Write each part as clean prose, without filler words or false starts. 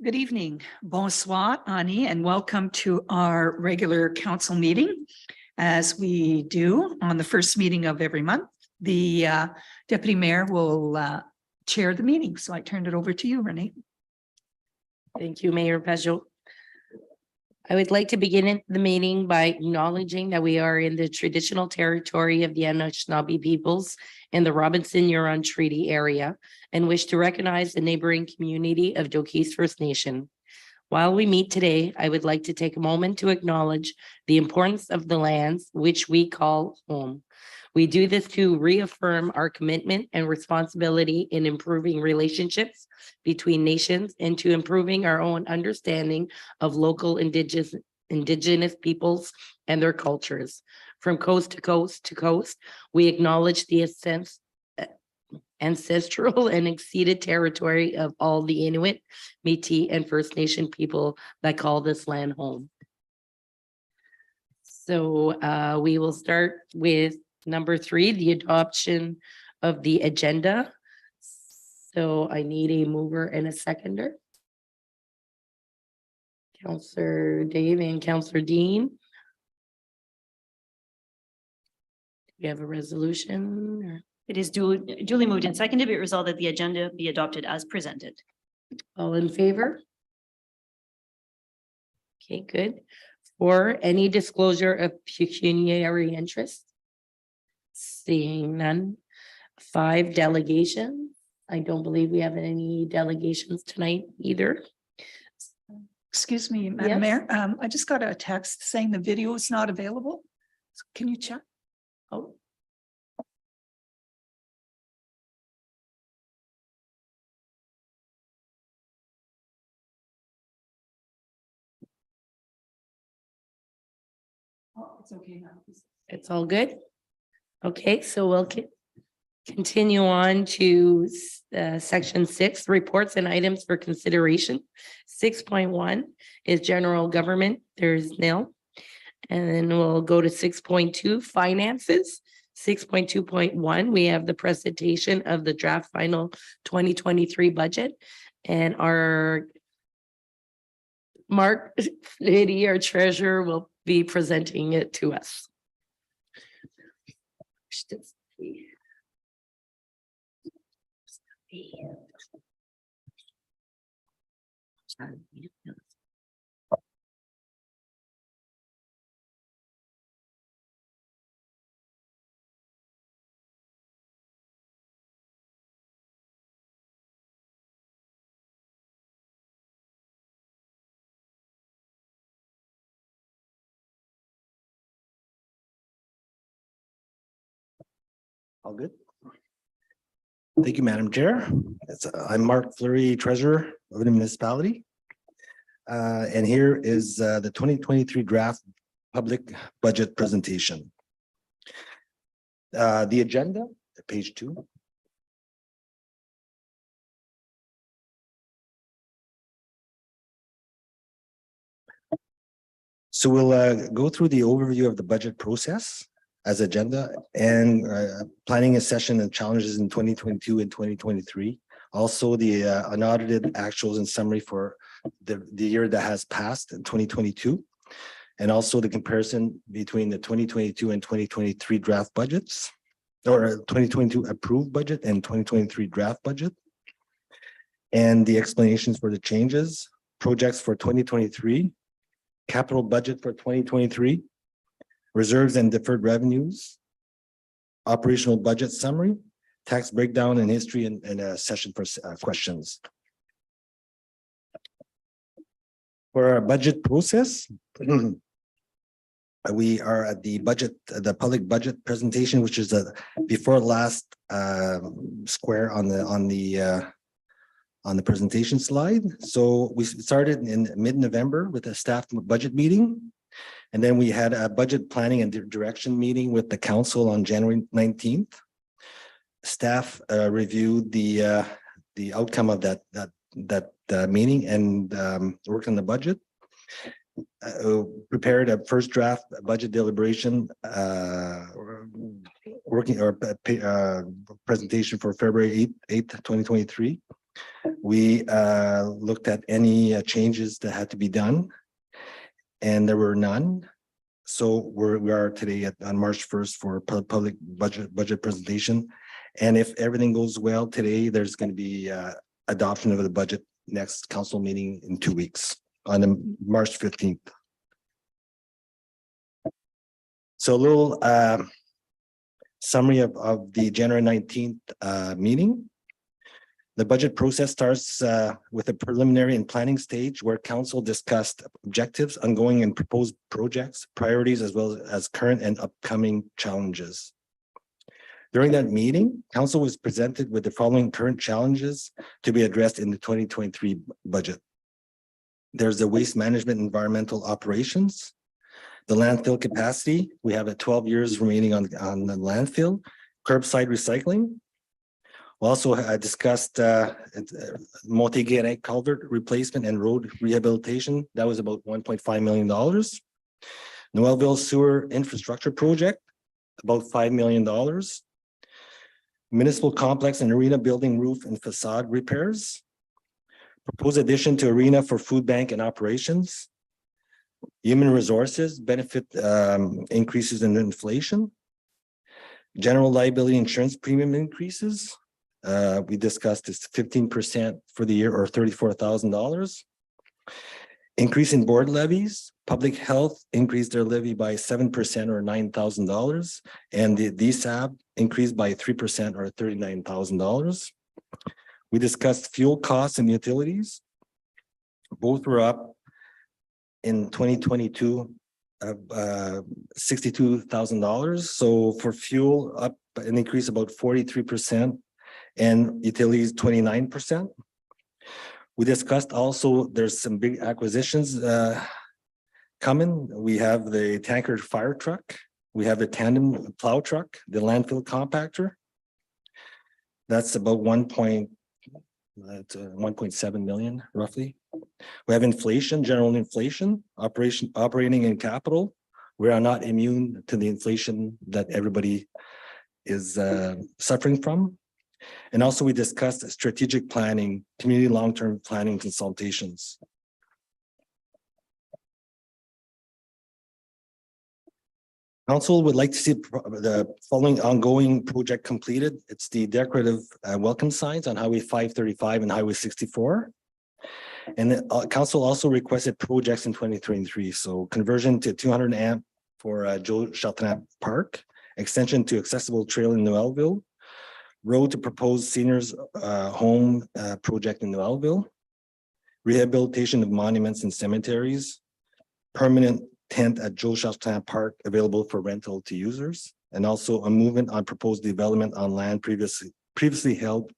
Good evening, bonsoir, Ani, and welcome to our regular council meeting. As we do on the first meeting of every month, the deputy mayor will chair the meeting. So I turn it over to you, Renee. Thank you, Mayor Pajot. I would like to begin the meeting by acknowledging that we are in the traditional territory of the Anishinaabe peoples in the Robinson-Huron Treaty area and wish to recognize the neighboring community of Jokees First Nation. While we meet today, I would like to take a moment to acknowledge the importance of the lands which we call home. We do this to reaffirm our commitment and responsibility in improving relationships between nations and to improving our own understanding of local indigenous peoples and their cultures. From coast to coast to coast, we acknowledge the ancestral and exceeded territory of all the Inuit, Métis, and First Nation people that call this land home. So we will start with number 3, the adoption of the agenda. So I need a mover and a seconder. Councillor Dave and Councillor Dean. Do you have a resolution? Or? It is duly moved and seconded. Be it resolved that the agenda be adopted as presented. All in favor? Okay, good. For any disclosure of pecuniary interest? Seeing none. 5 delegations. I don't believe we have any delegations tonight either. Excuse me, Madam Yes. Mayor. I just got a text saying the video is not available. So can you check? Oh. Oh, it's okay now. It's all good? Okay, so we'll continue on to section 6, reports and items for consideration. 6.1 is general government. There's nil. And then we'll go to 6.2, finances. 6.2.1, we have the presentation of the draft final 2023 budget. And our Mark Liddy, our treasurer, will be presenting it to us. All good. Thank you, Madam Chair. I'm Mark Fleury, Treasurer of the municipality. And here is the 2023 draft public budget presentation. The agenda, page 2. So we'll go through the overview of the budget process as agenda and planning a session and challenges in 2022 and 2023. Also the unaudited actuals and summary for the year that has passed in 2022. And also the comparison between the 2022 and 2023 draft budgets, or 2022 approved budget and 2023 draft budget. And the explanations for the changes, projects for 2023, capital budget for 2023, reserves and deferred revenues, operational budget summary, tax breakdown and history, and a session for questions. For our budget process, we are at the public budget presentation, which is before last square on the presentation slide. So we started in mid-November with a staff budget meeting. And then we had a budget planning and direction meeting with the council on January 19th. Staff reviewed the outcome of that meeting and worked on the budget. Prepared a first draft budget deliberation presentation for February 8th, 2023. We looked at any changes that had to be done, and there were none. So we are today on March 1st for public budget presentation. And if everything goes well today, there's going to be adoption of the budget next council meeting in 2 weeks on March 15th. So a little summary of the January 19th meeting. The budget process starts with a preliminary and planning stage where council discussed objectives, ongoing and proposed projects, priorities, as well as current and upcoming challenges. During that meeting, council was presented with the following current challenges to be addressed in the 2023 budget. There's the waste management environmental operations, the landfill capacity. We have 12 years remaining on the landfill, curbside recycling. We also discussed multi-gate culvert replacement and road rehabilitation. That was about $1.5 million. Noelville sewer infrastructure project, about $5 million. Municipal complex and arena building roof and facade repairs. Proposed addition to arena for food bank and operations. Human resources benefit increases in inflation. General liability insurance premium increases. We discussed this 15% for the year or $34,000. Increase in board levies. Public health increased their levy by 7% or $9,000. And the DSAB increased by 3% or $39,000. We discussed fuel costs and utilities. Both were up in 2022 $62,000. So for fuel, up an increase about 43%, and utilities 29%. We discussed also there's some big acquisitions coming. We have the tanker fire truck, we have the tandem plow truck, the landfill compactor. That's about 1.7 million roughly. We have inflation, general inflation, operating and capital. We are not immune to the inflation that everybody is suffering from. And also we discussed strategic planning, community long-term planning consultations. Council would like to see the following ongoing project completed. It's the decorative welcome signs on Highway 535 and Highway 64. And the council also requested projects in 2023. So conversion to 200 amp for Joe Chartrand Park, extension to accessible trail in Noelville, road to proposed seniors home project in Noelville, rehabilitation of monuments and cemeteries, permanent tent at Joe Chartrand Park available for rental to users, and also a movement on proposed development on land previously held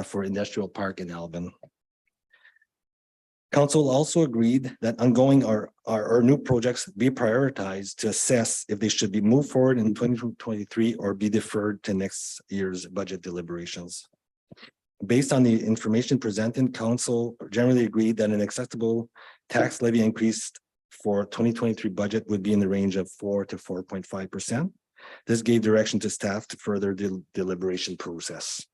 for industrial park in Alban. Council also agreed that ongoing or new projects be prioritized to assess if they should be moved forward in 2023 or be deferred to next year's budget deliberations. Based on the information presented, council generally agreed that an acceptable tax levy increase for 2023 budget would be in the range of 4 to 4.5%. This gave direction to staff to further deliberation process.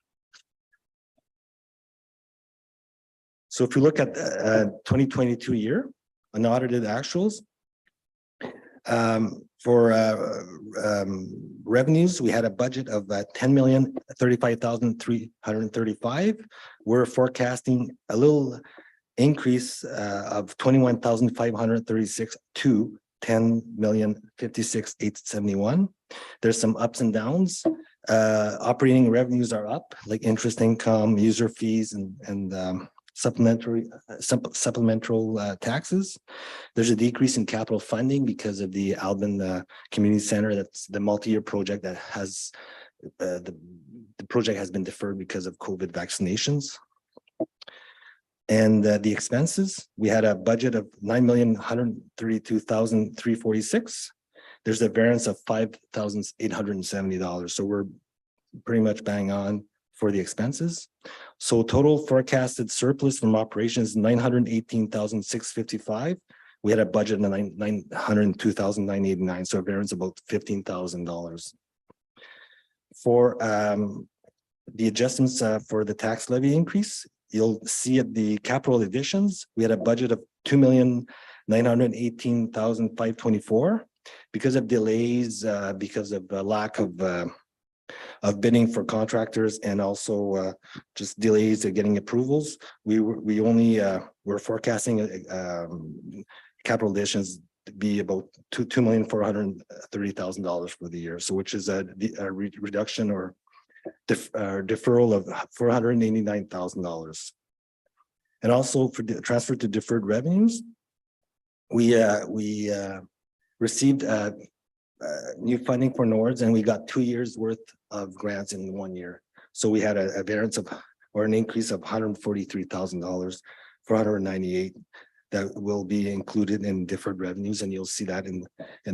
So if you look at 2022 year, unaudited actuals, for revenues, we had a budget of $10,035,335. We're forecasting a little increase of 21,536 to 10,056,871. There's some ups and downs. Operating revenues are up, like interest income, user fees, and supplemental taxes. There's a decrease in capital funding because of the Alban Community Center. That's the multi-year project that has the project has been deferred because of COVID vaccinations. And the expenses, we had a budget of $9,132,346. There's a variance of $5,870. So we're pretty much bang on for the expenses. So total forecasted surplus from operations, $918,655. We had a budget of $902,989. So a variance about $15,000. For the adjustments for the tax levy increase, you'll see at the capital additions, we had a budget of 2,918,524. Because of delays, because of the lack of bidding for contractors and also just delays of getting approvals, we only we're forecasting capital additions to be about $2,430,000 for the year. So which is a reduction or deferral of $489,000. And also for the transfer to deferred revenues, we received new funding for NORDS, and we got 2 years worth of grants in 1 year. So we had a variance of, or an increase of $143,000, $498 that will be included in deferred revenues, and you'll see that in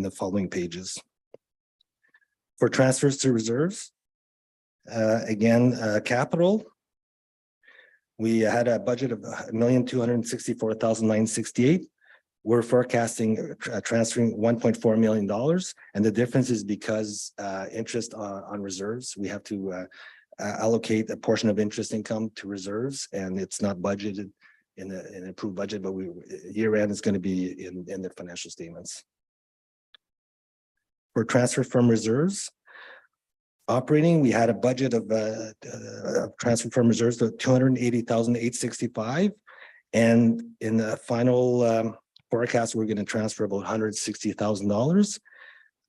the following pages. For transfers to reserves, capital, we had a budget of $1,264,968. We're forecasting transferring $1.4 million. And the difference is because interest on reserves, we have to allocate a portion of interest income to reserves, and it's not budgeted in an approved budget, but year end is going to be in the financial statements. For transfer from reserves, operating, we had a budget of transfer from reserves of $280,865. And in the final forecast, we're going to transfer about $160,000.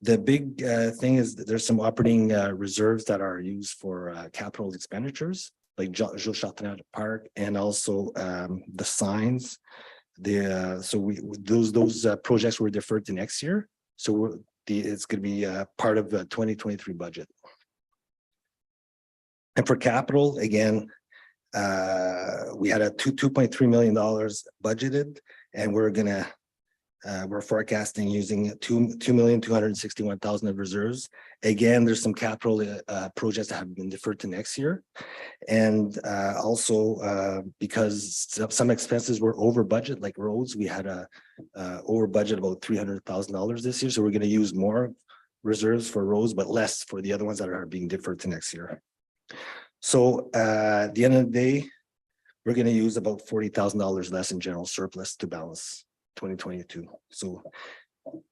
The big thing is that there's some operating reserves that are used for capital expenditures, like Jules Chartrand Park, and also the signs. Those projects were deferred to next year. So it's going to be part of the 2023 budget. And for capital, again, we had a $2.3 million budgeted, and we're forecasting using $2,261,000 of reserves. Again, there's some capital projects that have been deferred to next year. And also because some expenses were over budget, like roads, we had over budget about $300,000 this year. So we're going to use more reserves for roads, but less for the other ones that are being deferred to next year. So at the end of the day, we're going to use about $40,000 less in general surplus to balance 2022. So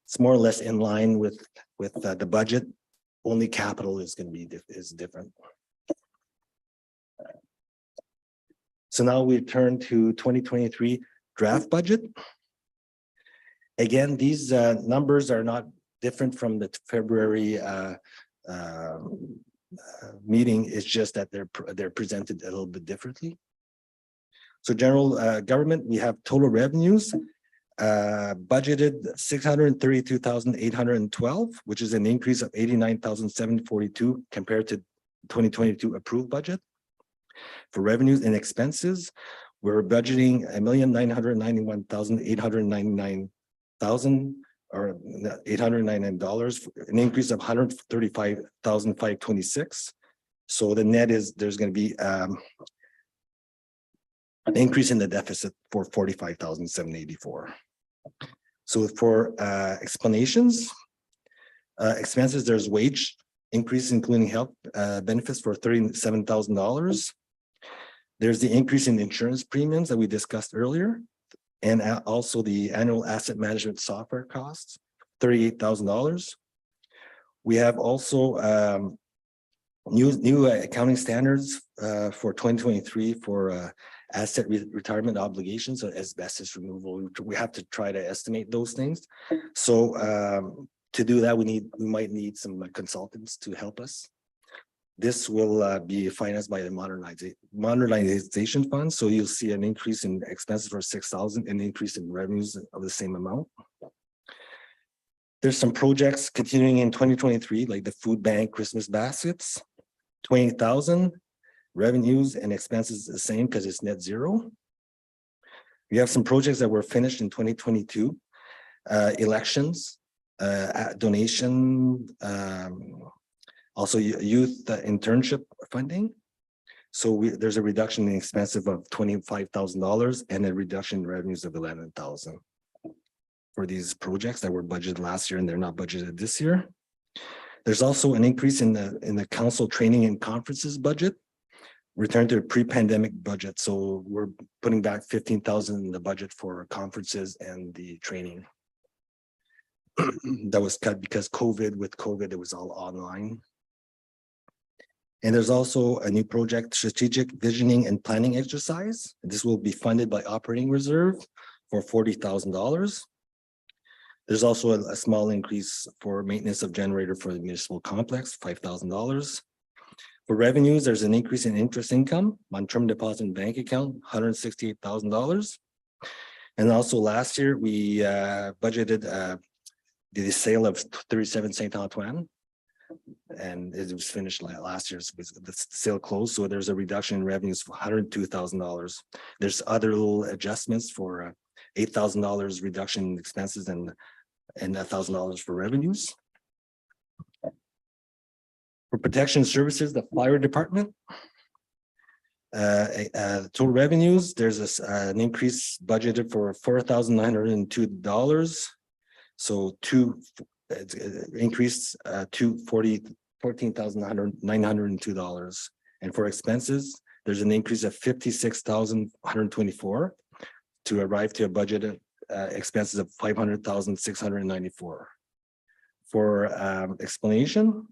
it's more or less in line with the budget. Only capital is going to be different. So now we turn to 2023 draft budget. Again, these numbers are not different from the February meeting. It's just that they're presented a little bit differently. So general government, we have total revenues budgeted $632,812, which is an increase of $89,742 compared to 2022 approved budget. For revenues and expenses, we're budgeting $1,991,899 or $899, an increase of $135,526. So the net is there's going to be an increase in the deficit for $45,784. So for explanations, expenses, there's wage increase, including health benefits for $37,000. There's the increase in insurance premiums that we discussed earlier, and also the annual asset management software costs, $38,000. We have also new accounting standards for 2023 for asset retirement obligations, so asbestos removal. We have to try to estimate those things. So to do that, we might need some consultants to help us. This will be financed by the modernization fund. So you'll see an increase in expenses for $6,000, an increase in revenues of the same amount. There's some projects continuing in 2023, like the food bank Christmas baskets, $20,000. Revenues and expenses the same because it's net zero. We have some projects that were finished in 2022, elections, donation, also youth internship funding. So there's a reduction in expenses of $25,000 and a reduction in revenues of $11,000 for these projects that were budgeted last year and they're not budgeted this year. There's also an increase in the council training and conferences budget. return to the pre-pandemic budget. So we're putting back 15,000 in the budget for conferences and the training. That was cut because with COVID, it was all online. And there's also a new project, strategic visioning and planning exercise. This will be funded by operating reserve for $40,000. There's also a small increase for maintenance of generator for the municipal complex, $5,000. For revenues, there's an increase in interest income on term deposit and bank account, $168,000. And also last year, we budgeted the sale of 37 Saint Antoine. And it was finished last year, so the sale closed, so there's a reduction in revenues for $102,000. There's other little adjustments for $8,000 reduction in expenses and $1,000 for revenues. For protection services, the fire department, total revenues, there's an increase budgeted for $4,902. So it's increased to $14,902. And for expenses, there's an increase of $56,124 to arrive to a budgeted expenses of $500,694. For explanation,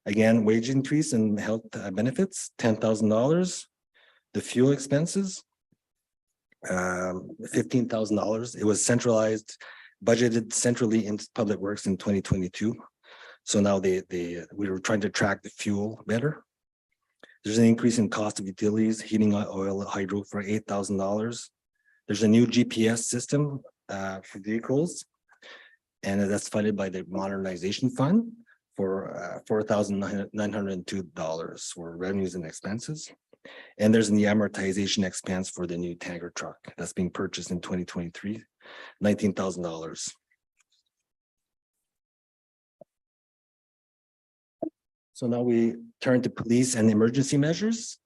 again, wage increase and health benefits, $10,000. The fuel expenses, $15,000. It was centralized, budgeted centrally in public works in 2022. So now we were trying to track the fuel better. There's an increase in cost of utilities, heating oil, hydro for $8,000. There's a new GPS system for vehicles, and that's funded by the modernization fund for $4,902 for revenues and expenses. And there's the amortization expense for the new tanker truck that's being purchased in 2023, $19,000. So now we turn to police and emergency measures.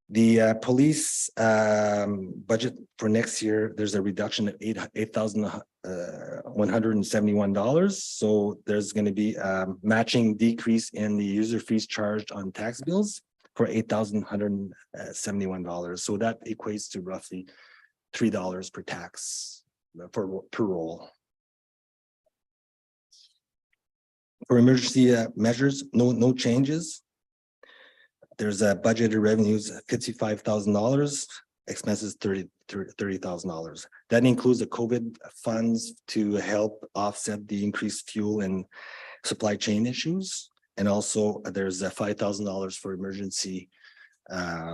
The police budget for next year, there's a reduction of $8,171. So there's going to be a matching decrease in the user fees charged on tax bills for $8,171. So that equates to roughly $3 per tax per roll. For emergency measures, no changes. There's a budgeted revenues $55,000, expenses $30,000. That includes the COVID funds to help offset the increased fuel and supply chain issues. And also there's a $5,000 for emergency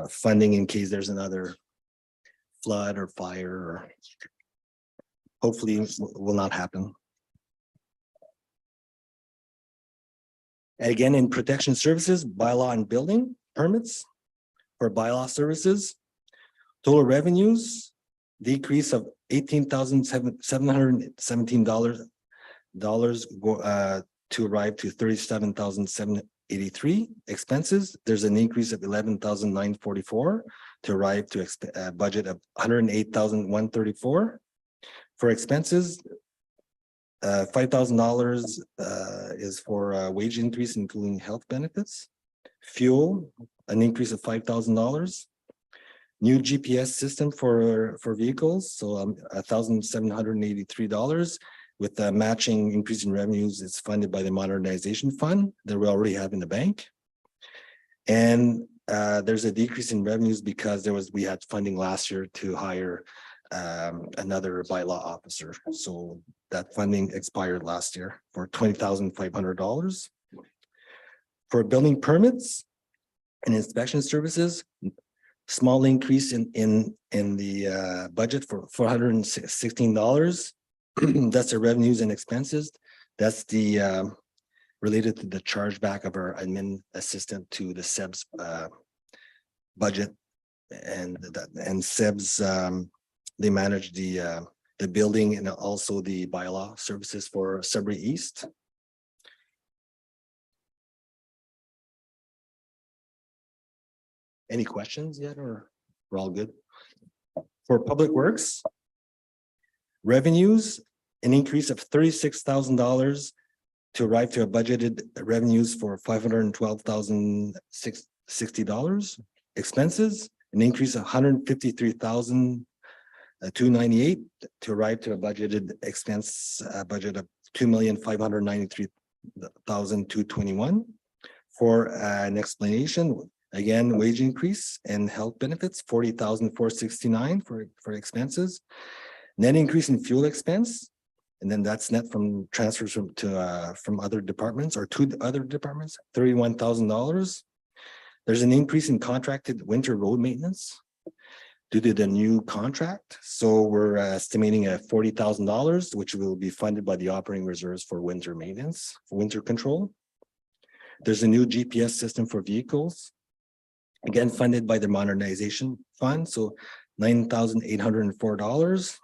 funding in case there's another flood or fire, or hopefully will not happen. Again, in protection services, bylaw and building permits for bylaw services, total revenues decrease of $18,717 to arrive to $37,783. Expenses, there's an increase of $11,944 to arrive to a budget of $108,134. For expenses, $5,000 is for wage increase, including health benefits. Fuel, an increase of $5,000. New GPS system for vehicles, so $1,783. With the matching increase in revenues, it's funded by the modernization fund that we already have in the bank. And there's a decrease in revenues because we had funding last year to hire another bylaw officer. So that funding expired last year for $20,500. For building permits and inspection services, small increase in the budget for $416. That's the revenues and expenses. That's the related to the chargeback of our admin assistant to the SEBS budget, and SEBS they manage the building and also the bylaw services for Sudbury East. Any questions yet, or we're all good? For public works, revenues, an increase of $36,000 to arrive to a budgeted revenues for $512,600. $60. Expenses, an increase of $153,298 to arrive to a budgeted expense budget of $2,593,221. For an explanation, again, wage increase and health benefits, $40,469 for expenses. Net increase in fuel expense, and then that's net from transfers from other departments or to other departments, $31,000. There's an increase in contracted winter road maintenance due to the new contract. So we're estimating at $40,000, which will be funded by the operating reserves for winter maintenance, for winter control. There's a new GPS system for vehicles, again, funded by the modernization fund, so $9,804.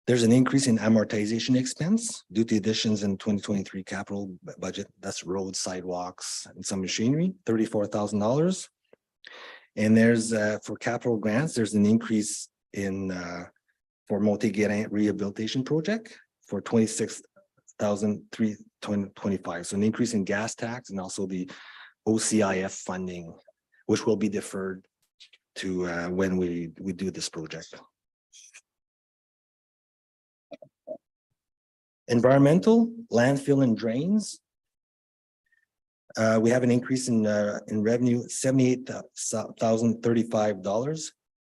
There's an increase in amortization expense due to additions in 2023 capital budget. That's roads, sidewalks, and some machinery, $34,000. And there's for capital grants, there's an increase in for multi-grant rehabilitation project for $26,325. So an increase in gas tax and also the OCIF funding, which will be deferred to when we do this project. Environmental, landfill and drains. We have an increase in revenue, $78,035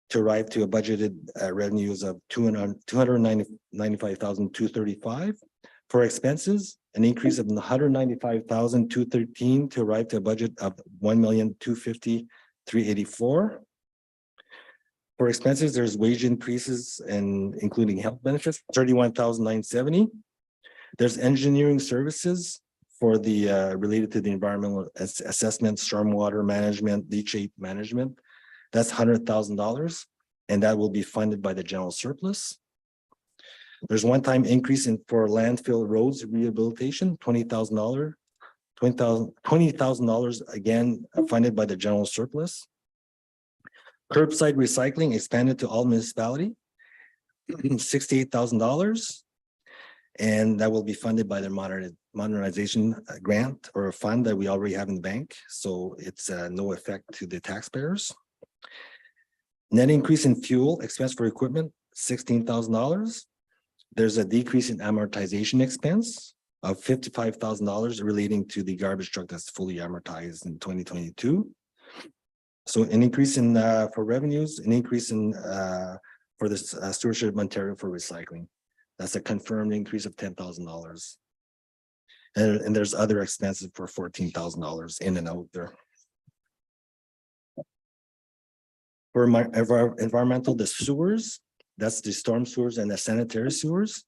to arrive to a budgeted revenues of $295,235. For expenses, an increase of $195,213 to arrive to a budget of $1,250,384. For expenses, there's wage increases and including health benefits, $31,970. There's engineering services for the related to the environmental assessment, stormwater management, leachate management. That's $100,000, and that will be funded by the general surplus. There's one-time increase in for landfill roads rehabilitation, $20,000, $20,000 again funded by the general surplus. Curbside recycling expanded to all municipality, $68,000. And that will be funded by the modernization grant or a fund that we already have in the bank. So it's no effect to the taxpayers. Net increase in fuel expense for equipment, $16,000. There's a decrease in amortization expense of $55,000 relating to the garbage truck that's fully amortized in 2022. So an increase in for revenues, an increase in for the Stewardship of Ontario for recycling. That's a confirmed increase of $10,000. And there's other expenses for $14,000 in and out there. For environmental, the sewers, that's the storm sewers and the sanitary sewers.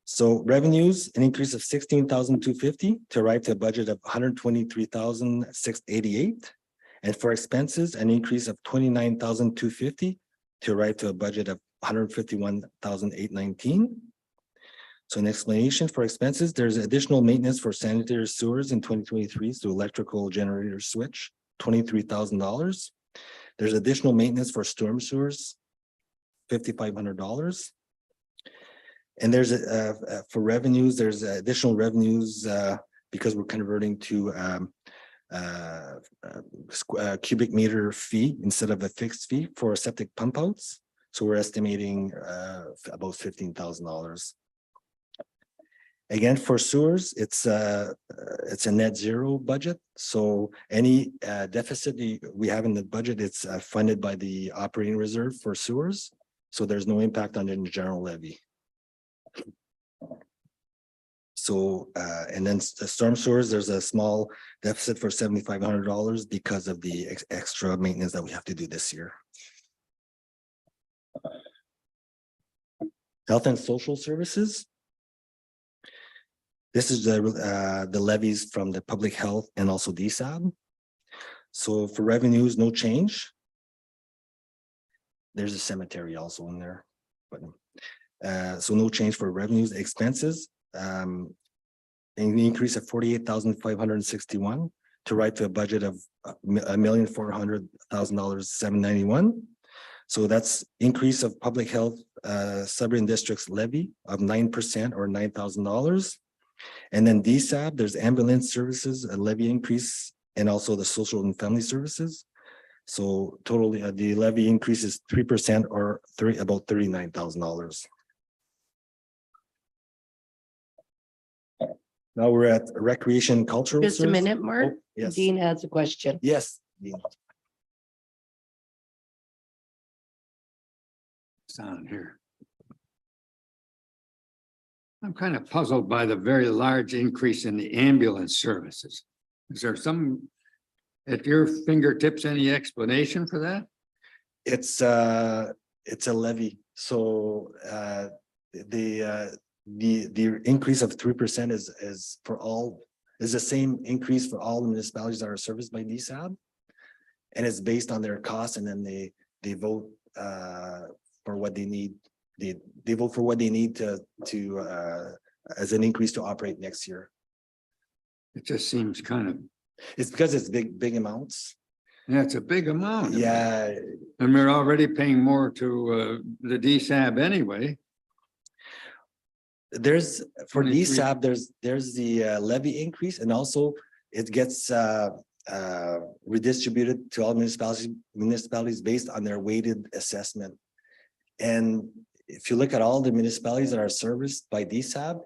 So revenues, an increase of $16,250 to arrive to a budget of $123,688. And for expenses, an increase of $29,250 to arrive to a budget of $151,819. So an explanation for expenses, there's additional maintenance for sanitary sewers in 2023, so electrical generator switch, $23,000. There's additional maintenance for storm sewers, $5,500. And there's for revenues, there's additional revenues because we're converting to cubic meter fee instead of a fixed fee for septic pump outs. So we're estimating about $15,000. Again, for sewers, it's a net zero budget. So any deficit we have in the budget, it's funded by the operating reserve for sewers. So there's no impact on the general levy. So and then the storm sewers, there's a small deficit for $7,500 because of the extra maintenance that we have to do this year. Health and social services. This is the levies from the public health and also DSAB. So for revenues, no change. There's a cemetery also in there, but so no change for revenues. Expenses, an increase of $48,561 to arrive to a budget of $1,400,791. So that's increase of public health suburban districts levy of 9% or $9,000. And then DSAB, there's ambulance services, a levy increase and also the social and family services. So totally, the levy increase is 3% or about $39,000. Now we're at recreation and cultural. Just a service. minute, Mark. Oh, yes. Dean has a question. Yes. Dean. Sound here. I'm kind of puzzled by the very large increase in the ambulance services. Is there some, at your fingertips, any explanation for that? It's a levy. So the increase of 3% is for all, is the same increase for all the municipalities that are serviced by DSAB. And it's based on their costs, and then they vote for what they need. They vote for what they need to as an increase to operate next year. It just seems kind of, It's because it's big amounts. yeah, it's a big amount. Yeah, And we're already paying more to the DSAB anyway. there's for 23. DSAB, there's the levy increase, and also it gets redistributed to all municipalities based on their weighted assessment. And if you look at all the municipalities that are serviced by DSAB,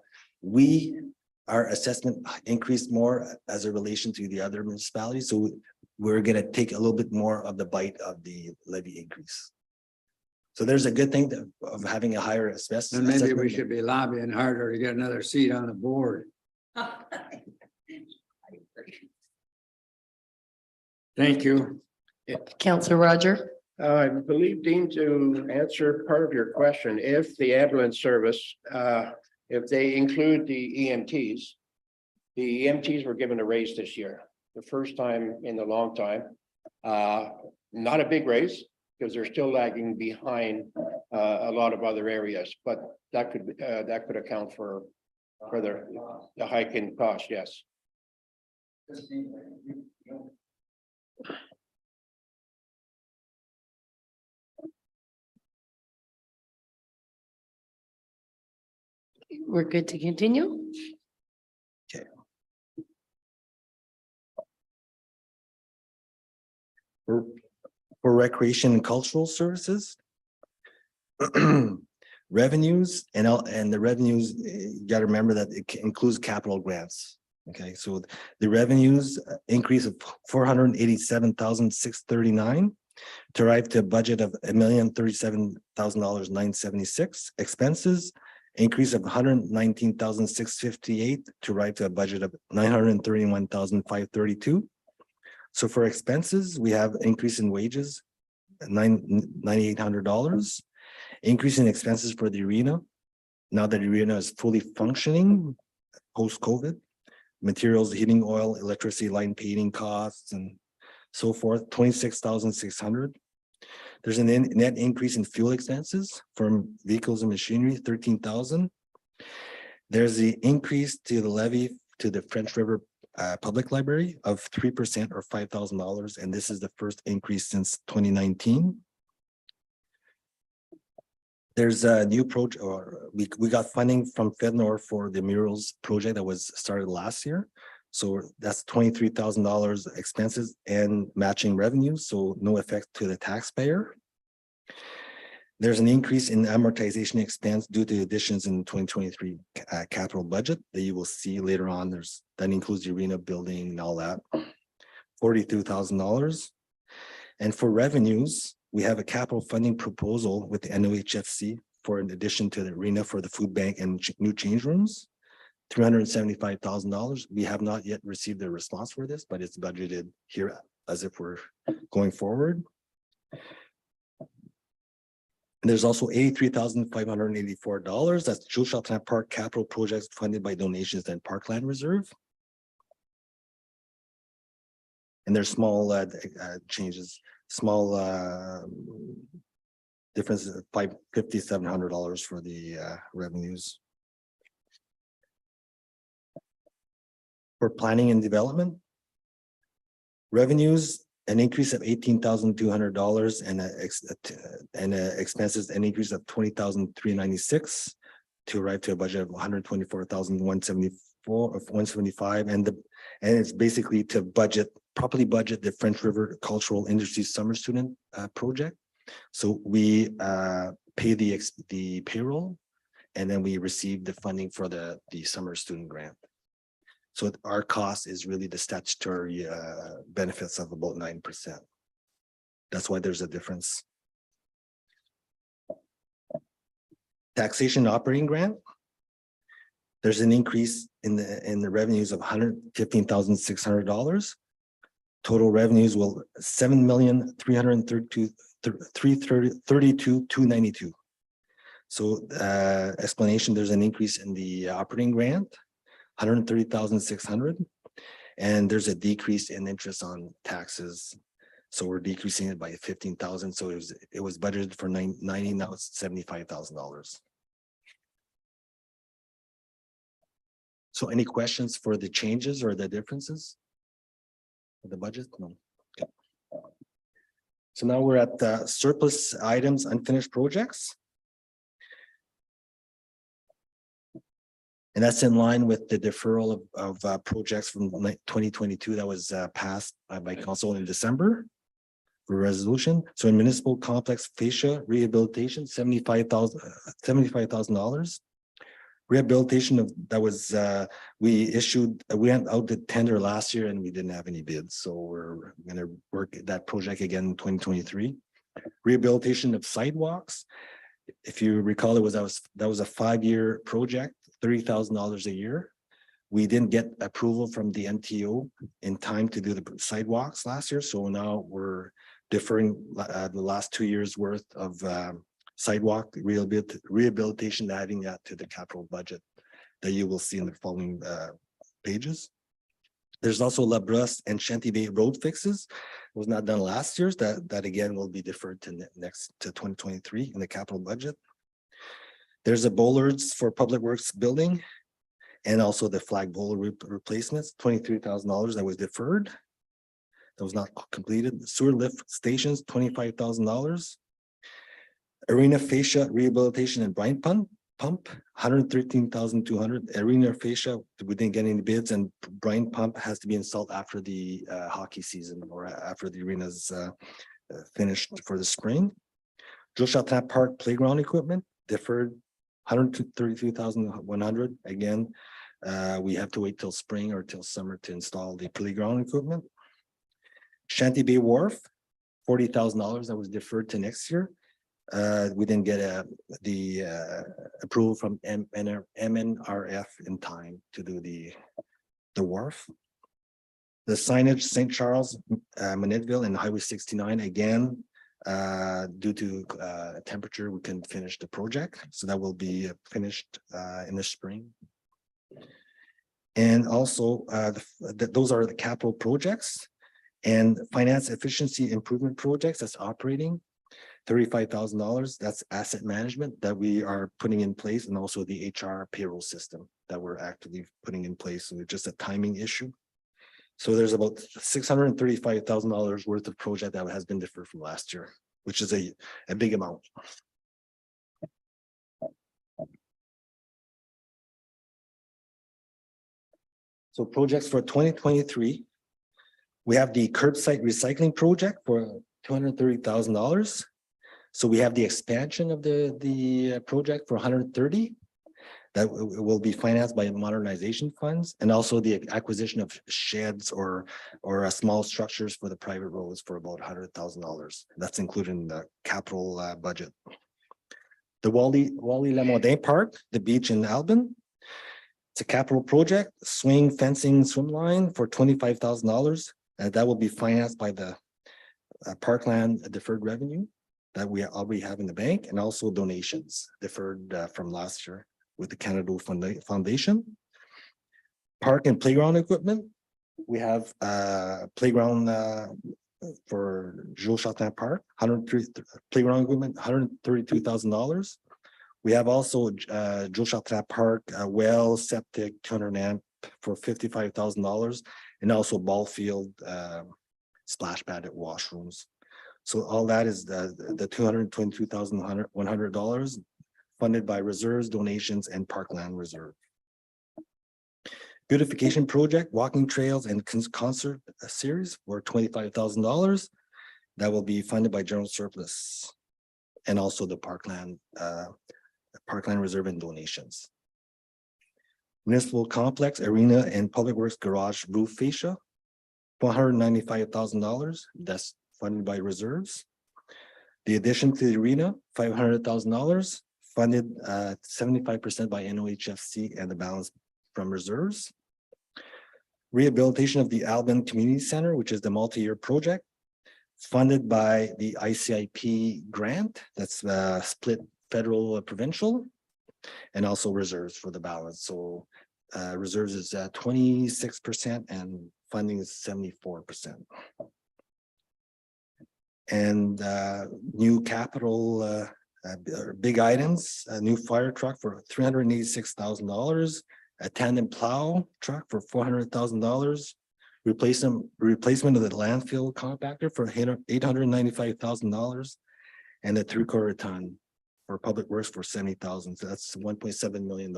our assessment increased more as a relation to the other municipalities. So we're gonna take a little bit more of the bite of the levy increase. So there's a good thing of having a higher assessment. And maybe we should be lobbying harder to get another seat on the board. Thank you. Counselor Roger. I believe, Dean, to answer part of your question, if the ambulance service, if they include the EMTs were given a raise this year, the first time in a long time. Not a big raise, because they're still lagging behind a lot of other areas, but that could account for the hike in cost, yes. We're good to continue. For recreation and cultural services. Revenues and the revenues, you gotta remember that it includes capital grants. Okay, so the revenues increase of $487,639 to arrive to a budget of $1,037,976. Expenses increase of $119,658 to arrive to a budget of $931,532. So for expenses, we have increase in wages, $9,800, increase in expenses for the arena. Now that the arena is fully functioning post-COVID, materials, heating oil, electricity, line painting costs, and so forth, $26,600. There's a net increase in fuel expenses from vehicles and machinery, $13,000. There's the increase to the levy to the French River Public Library of 3% or $5,000, and this is the first increase since 2019. There's a new project, or we got funding from FedNor for the murals project that was started last year. So that's $23,000 expenses and matching revenues, so no effect to the taxpayer. There's an increase in amortization expense due to additions in 2023 capital budget that you will see later on. That includes the arena building and all that, $42,000. And for revenues, we have a capital funding proposal with the NOHFC for an addition to the arena for the food bank and new change rooms, $375,000. We have not yet received a response for this, but it's budgeted here as if we're going forward. And there's also $83,584. That's Jules Chartrand Park capital projects funded by donations and Parkland Reserve. And there's small changes, small differences of $5,700 for the revenues. For planning and development, revenues, an increase of $18,200 and expenses, an increase of $20,396 to arrive to a budget of $124,175, and it's basically to budget properly budget the French River Cultural Industry Summer Student project. So we pay the payroll, and then we receive the funding for the summer student grant. So our cost is really the statutory benefits of about 9%. That's why there's a difference. Taxation operating grant. There's an increase in the revenues of $115,600. Total revenues will $7,332,292. So explanation, there's an increase in the operating grant, $130,600, and there's a decrease in interest on taxes. So we're decreasing it by 15,000. So it was budgeted for 90, now it's $75,000. So any questions for the changes or the differences? The budget? No. Okay. So now we're at surplus items, unfinished projects. And that's in line with the deferral of projects from 2022 that was passed by council in December for resolution. So in municipal complex fascia rehabilitation, $75,000. Rehabilitation of that was we went out to tender last year and we didn't have any bids. So we're going to work that project again in 2023. Rehabilitation of sidewalks. If you recall, that was a 5-year project, $30,000 a year. We didn't get approval from the MTO in time to do the sidewalks last year. So now we're deferring the last 2 years worth of sidewalk rehabilitation, adding that to the capital budget that you will see in the following pages. There's also La Brosse and Shanty Bay road fixes. It was not done last year's. That again will be deferred to next to 2023 in the capital budget. There's a bollards for Public Works building, and also the flag boller replacements, $23,000 that was deferred. That was not completed. Sewer lift stations, $25,000. Arena fascia rehabilitation and brine pump, $113,200. Arena fascia, we didn't get any bids, and brine pump has to be installed after the hockey season or after the arena's finished for the spring. Jules Chatelain Park playground equipment deferred $132,100. Again, we have to wait till spring or till summer to install the playground equipment. Shanty Bay Wharf, $40,000 that was deferred to next year. We didn't get the approval from MNRF in time to do the wharf. The signage, St. Charles, Manettville, and Highway 69, again, due to temperature, we can finish the project. So that will be finished in the spring. And also, those are the capital projects and finance efficiency improvement projects that's operating. $35,000, that's asset management that we are putting in place, and also the HR payroll system that we're actively putting in place. So it's just a timing issue. So there's about $635,000 worth of project that has been deferred from last year, which is a big amount. So projects for 2023, we have the curbside recycling project for $230,000. So we have the expansion of the project for 130 that will be financed by modernization funds, and also the acquisition of sheds or small structures for the private roads for about $100,000. That's included in the capital budget. The Wally-Lamodin Park, the beach in Albin. It's a capital project, swing fencing swim line for $25,000. That will be financed by the parkland deferred revenue that we already have in the bank, and also donations deferred from last year with the Canada Foundation. Park and playground equipment. We have playground for Jules Chatelain Park, playground equipment, $132,000. We have also Jules Chatelain Park well, septic, 200 amp for $55,000, and also ball field, splash pad at washrooms. So all that is the $222,100 funded by reserves, donations, and parkland reserve. Beautification project, walking trails and concert series for $25,000. That will be funded by general surplus. And also the parkland reserve and donations. Municipal complex, arena and public works garage roof fascia. $495,000. That's funded by reserves. The addition to the arena, $500,000, funded 75% by NOHFC and the balance from reserves. Rehabilitation of the Albion Community Center, which is the multi-year project, funded by the ICIP grant. That's split federal provincial, and also reserves for the balance. So reserves is 26% and funding is 74%. And new capital big items, a new fire truck for $386,000, a tandem plow truck for $400,000, replacement of the landfill compactor for $895,000, and a 3/4 ton for public works for $70,000. So that's $1.7 million.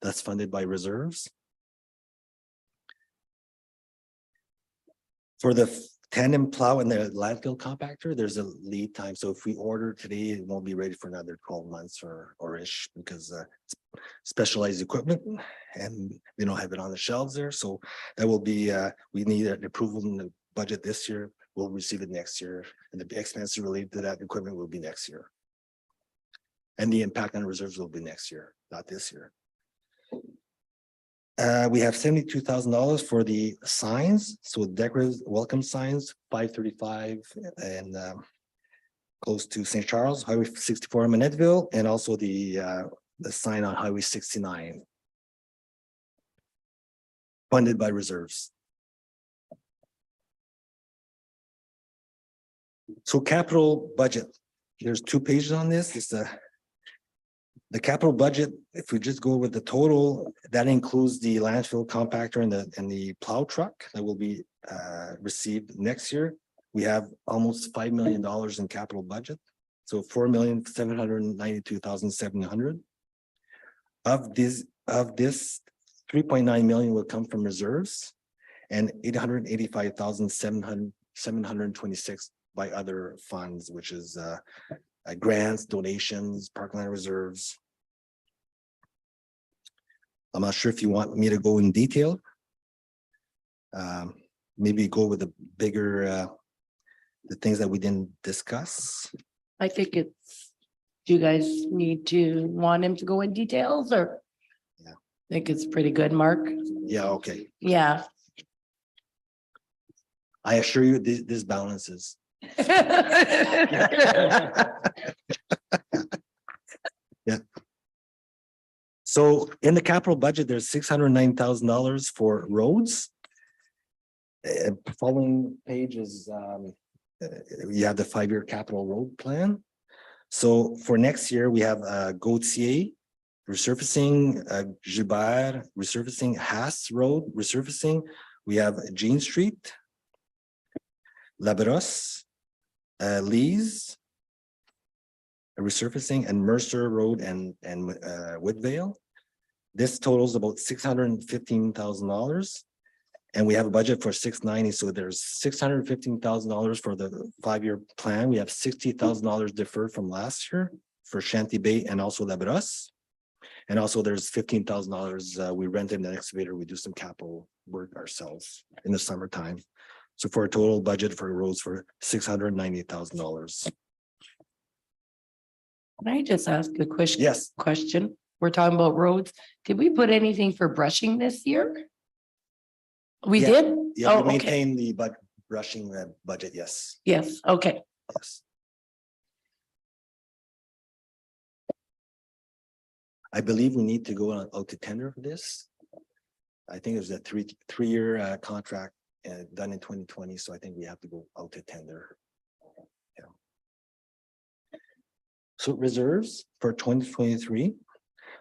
That's funded by reserves. For the tandem plow and the landfill compactor, there's a lead time. So if we order today, it won't be ready for another 12 months or ish, because it's specialized equipment and we don't have it on the shelves there. So that will be, we need an approval in the budget this year. We'll receive it next year. And the expenses related to that equipment will be next year. And the impact on reserves will be next year, not this year. We have $72,000 for the signs. So decorative welcome signs, 535 and close to St. Charles, Highway 64 in Manettville, and also the sign on Highway 69. Funded by reserves. So capital budget, there's 2 pages on this. It's the capital budget, if we just go with the total, that includes the landfill compactor and the plow truck that will be received next year. We have almost $5 million in capital budget. So $4,792,700. Of this 3.9 million will come from reserves and 885,726 by other funds, which is grants, donations, parkland reserves. I'm not sure if you want me to go in detail. Maybe go with the bigger, the things that we didn't discuss. I think it's, do you guys want him to go in details or? Yeah. I think it's pretty good, Mark. Yeah, okay. Yeah. I assure you, this balances. Yeah. So in the capital budget, there's $609,000 for roads. Following page is you have the 5-year capital road plan. So for next year, we have Gautier resurfacing, Gilbert resurfacing, Haas Road resurfacing. We have Jean Street, La Brosse, Lees resurfacing, and Mercer Road and Woodvale. This totals about $615,000. And we have a budget for $690. So there's $615,000 for the 5-year plan. We have $60,000 deferred from last year for Shanty Bay and also La Brosse. And also there's $15,000 we rented an excavator. We do some capital work ourselves in the summertime. So for a total budget for roads for $690,000. Can I just ask a question? Yes. Question. We're talking about roads. Did we put anything for brushing this year? We Yeah. did? Yeah, Oh, we okay. maintain the brushing budget, yes. Yes, okay. Yes. I believe we need to go out to tender for this. I think it was a three-year contract done in 2020, so I think we have to go out to tender. Yeah. So reserves for 2023.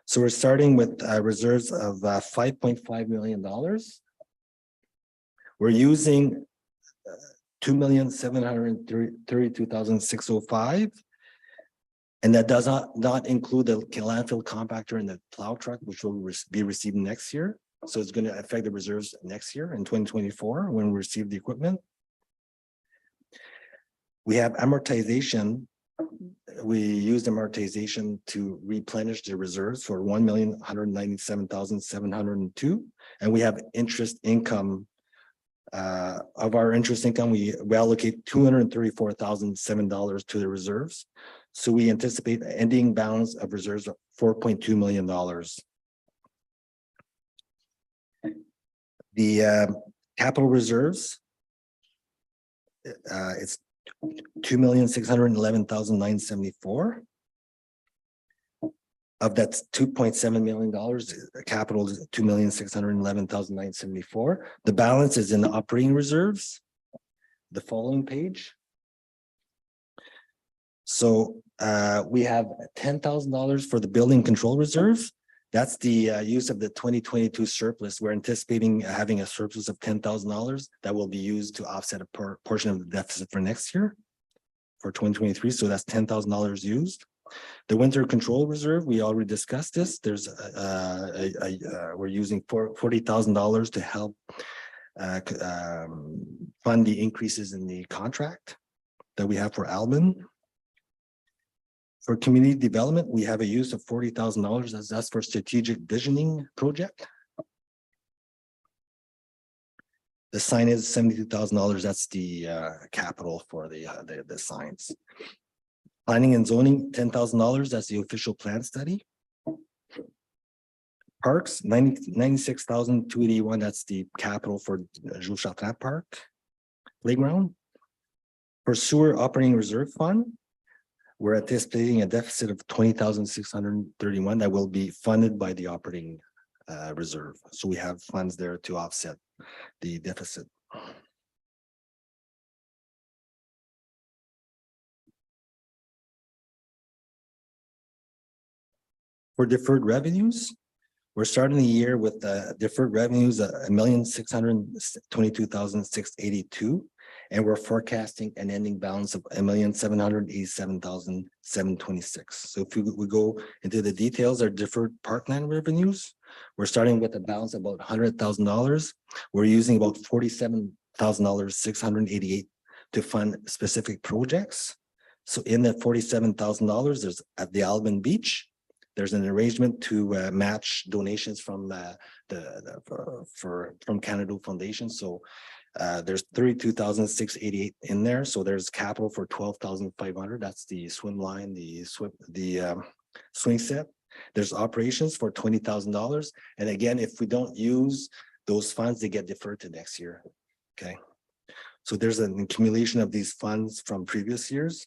So we're starting with reserves of $5.5 million. We're using $2,732,605. And that does not include the landfill compactor and the plow truck, which will be received next year. So it's going to affect the reserves next year in 2024 when we receive the equipment. We have amortization. We used amortization to replenish the reserves for 1,197,702. And we have interest income. Of our interest income, we allocate $234,007 to the reserves. So we anticipate an ending balance of reserves of $4.2 million. The capital reserves, it's $2,611,974. Of that's $2.7 million. Capital is $2,611,974. The balance is in the operating reserves. The following page. So we have $10,000 for the building control reserve. That's the use of the 2022 surplus. We're anticipating having a surplus of $10,000 that will be used to offset a portion of the deficit for next year for 2023. So that's $10,000 used. The winter control reserve, we already discussed this. There's we're using $40,000 to help fund the increases in the contract that we have for Alban. For community development, we have a use of $40,000. That's for strategic visioning project. The sign is $72,000. That's the capital for the signs. Planning and zoning, $10,000. That's the official plan study. Parks, $96,281. That's the capital for Jules Chartrand Park playground. For sewer operating reserve fund, we're anticipating a deficit of $20,631 that will be funded by the operating reserve. So we have funds there to offset the deficit. For deferred revenues, we're starting the year with deferred revenues of $1,622,682, and we're forecasting an ending balance of $1,787,726. So if we go into the details, our deferred parkland revenues, we're starting with a balance of about $100,000. We're using about $47,688 to fund specific projects. So in that $47,000, there's at the Alban Beach. There's an arrangement to match donations from from Canada Foundation. So there's $32,688 in there. So there's capital for $12,500. That's the swim line, the swing set. There's operations for $20,000. And again, if we don't use those funds, they get deferred to next year. Okay. So there's an accumulation of these funds from previous years.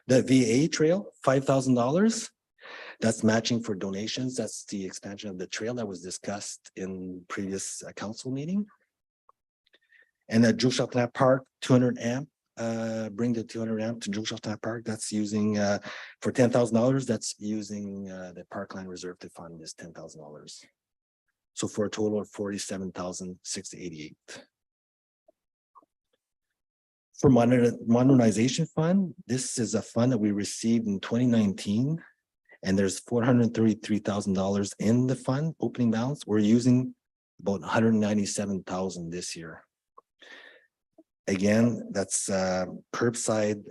The VA trail, $5,000. That's matching for donations. That's the expansion of the trail that was discussed in previous council meeting. And at Jules Chartrand Park, 200 amp, bring the 200 amp to Jules Chartrand Park. That's using for $10,000. That's using the Parkland Reserve to fund this $10,000. So for a total of $47,688. For modernization fund, this is a fund that we received in 2019. And there's $433,000 in the fund opening balance. We're using about $197,000 this year. Again, that's curbside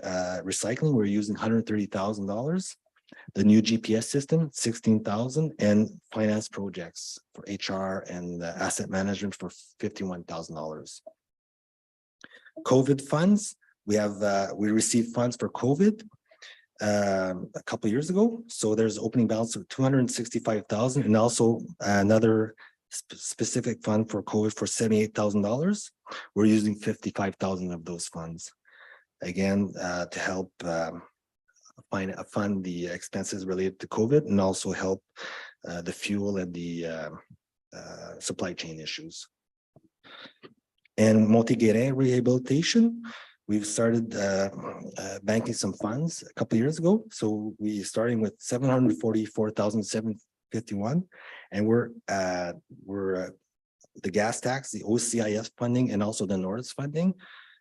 recycling. We're using $130,000. The new GPS system, $16,000, and finance projects for HR and asset management for $51,000. COVID funds, we received funds for COVID. A couple of years ago. So there's opening balance of $265,000 and also another specific fund for COVID for $78,000. We're using $55,000 of those funds. Again, to help fund the expenses related to COVID and also help the fuel and the supply chain issues. And Montéguérin rehabilitation, we've started banking some funds a couple of years ago. So we starting with $744,751, and we're the gas tax, the OCIS funding, and also the Norris funding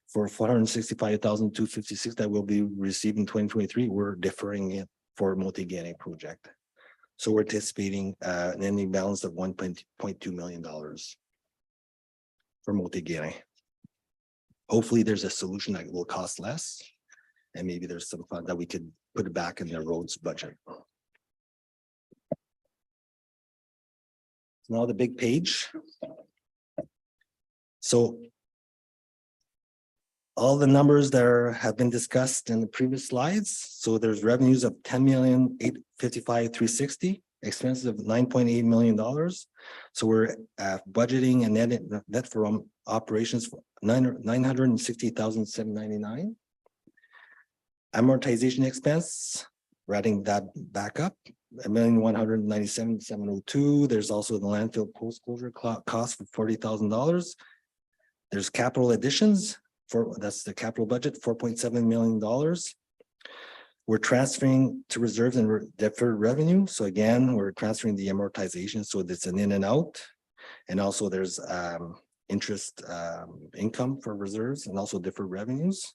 for $465,256 that will be received in 2023. We're deferring it for Montéguérin project. So we're anticipating an ending balance of $1.2 million for Motigere. Hopefully, there's a solution that will cost less, and maybe there's some fund that we could put it back in the roads budget. Now the big page. So all the numbers that have been discussed in the previous slides. So there's revenues of $10,855,360, expenses of $9.8 million. So we're budgeting a net from operations for $960,799. Amortization expense, writing that back up, $1,197,702. There's also the landfill post-closure cost for $40,000. There's capital additions that's the capital budget, $4.7 million. We're transferring to reserves and deferred revenue. So again, we're transferring the amortization, so it's an in and out. And also there's interest income for reserves and also deferred revenues,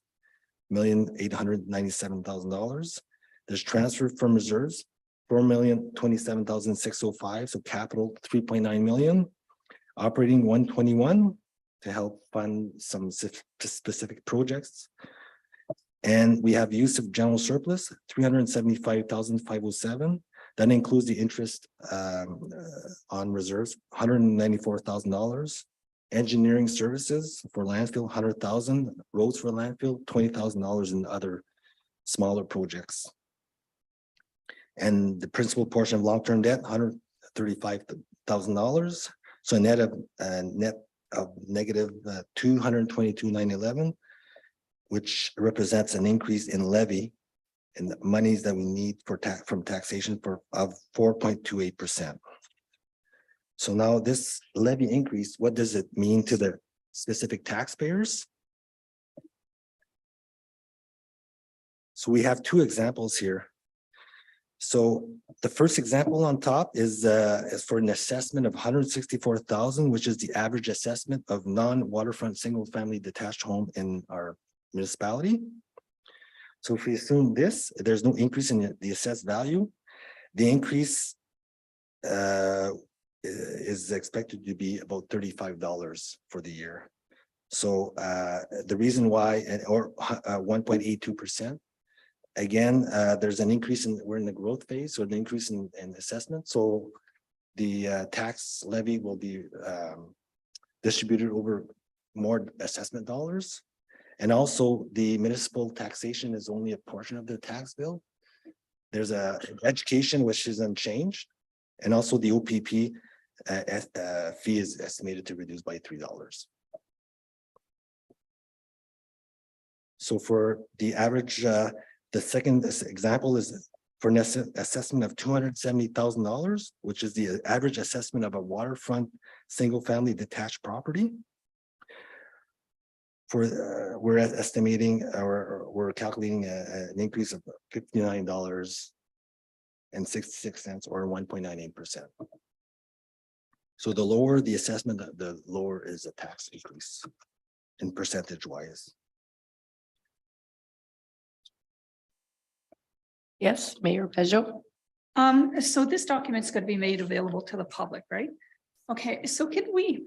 $1,897,000. There's transfer from reserves, $4,027,605. So capital, $3.9 million. Operating, $121 to help fund some specific projects. And we have use of general surplus, $375,507. That includes the interest on reserves, $194,000. Engineering services for landfill, $100,000. Roads for landfill, $20,000, and other smaller projects. And the principal portion of long-term debt, $135,000. So a net of negative $222,911, which represents an increase in levy and the monies that we need for from taxation of 4.28%. So now this levy increase, what does it mean to the specific taxpayers? So we have two examples here. So the first example on top is for an assessment of $164,000, which is the average assessment of non-waterfront single-family detached home in our municipality. So if we assume this, there's no increase in the assessed value. The increase is expected to be about $35 for the year. So the reason why, or 1.82%. Again, there's an increase we're in the growth phase, so an increase in assessment. So the tax levy will be distributed over more assessment dollars. And also the municipal taxation is only a portion of the tax bill. There's a education which is unchanged. And also the OPP fee is estimated to reduce by $3. So for the average, the second example is for an assessment of $270,000, which is the average assessment of a waterfront single-family detached property. For we're estimating, or we're calculating an increase of $59.66 or 1.98%. So the lower the assessment, the lower is the tax increase in percentage-wise. Yes, Mayor Peugeot. So this document's going to be made available to the public, right? Okay, so can we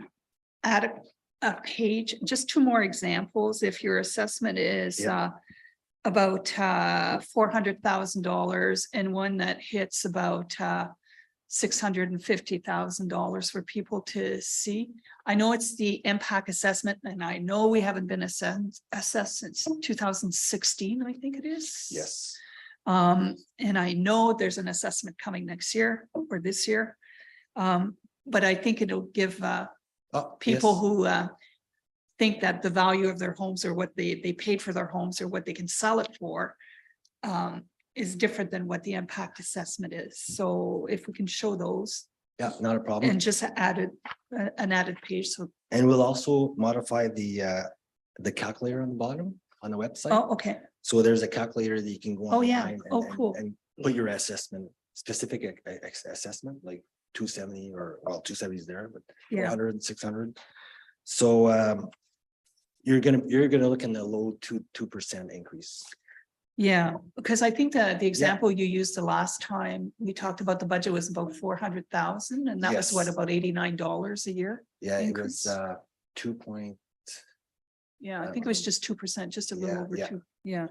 add a page, just two more examples? If your assessment is about $400,000 and one that hits about $650,000 for people to see. I know it's the impact assessment, and I know we haven't been assessed since 2016, I think it is. Yes. And I know there's an assessment coming next year or this year. But I think it'll give people who think that the value of their homes or what they paid for their homes or what they can sell it for is different than what the impact assessment is. So if we can show those. Yeah, not a problem. And just an added page. So. And we'll also modify the calculator on the bottom on the website. Oh, okay. So there's a calculator that you can go Oh, yeah. online Cool. and put your assessment, specific assessment, like 270 or, well, 270 is there, but 400, 600. So you're gonna look in the low 2% increase Yeah, because I think that the example you used the last time, we talked about the budget was about 400,000 and that was what, Yes. about $89 a year? Yeah, it Increase. was 2 point. Yeah, I I think it was just 2%, just a little Yeah, over yeah. two. Yeah,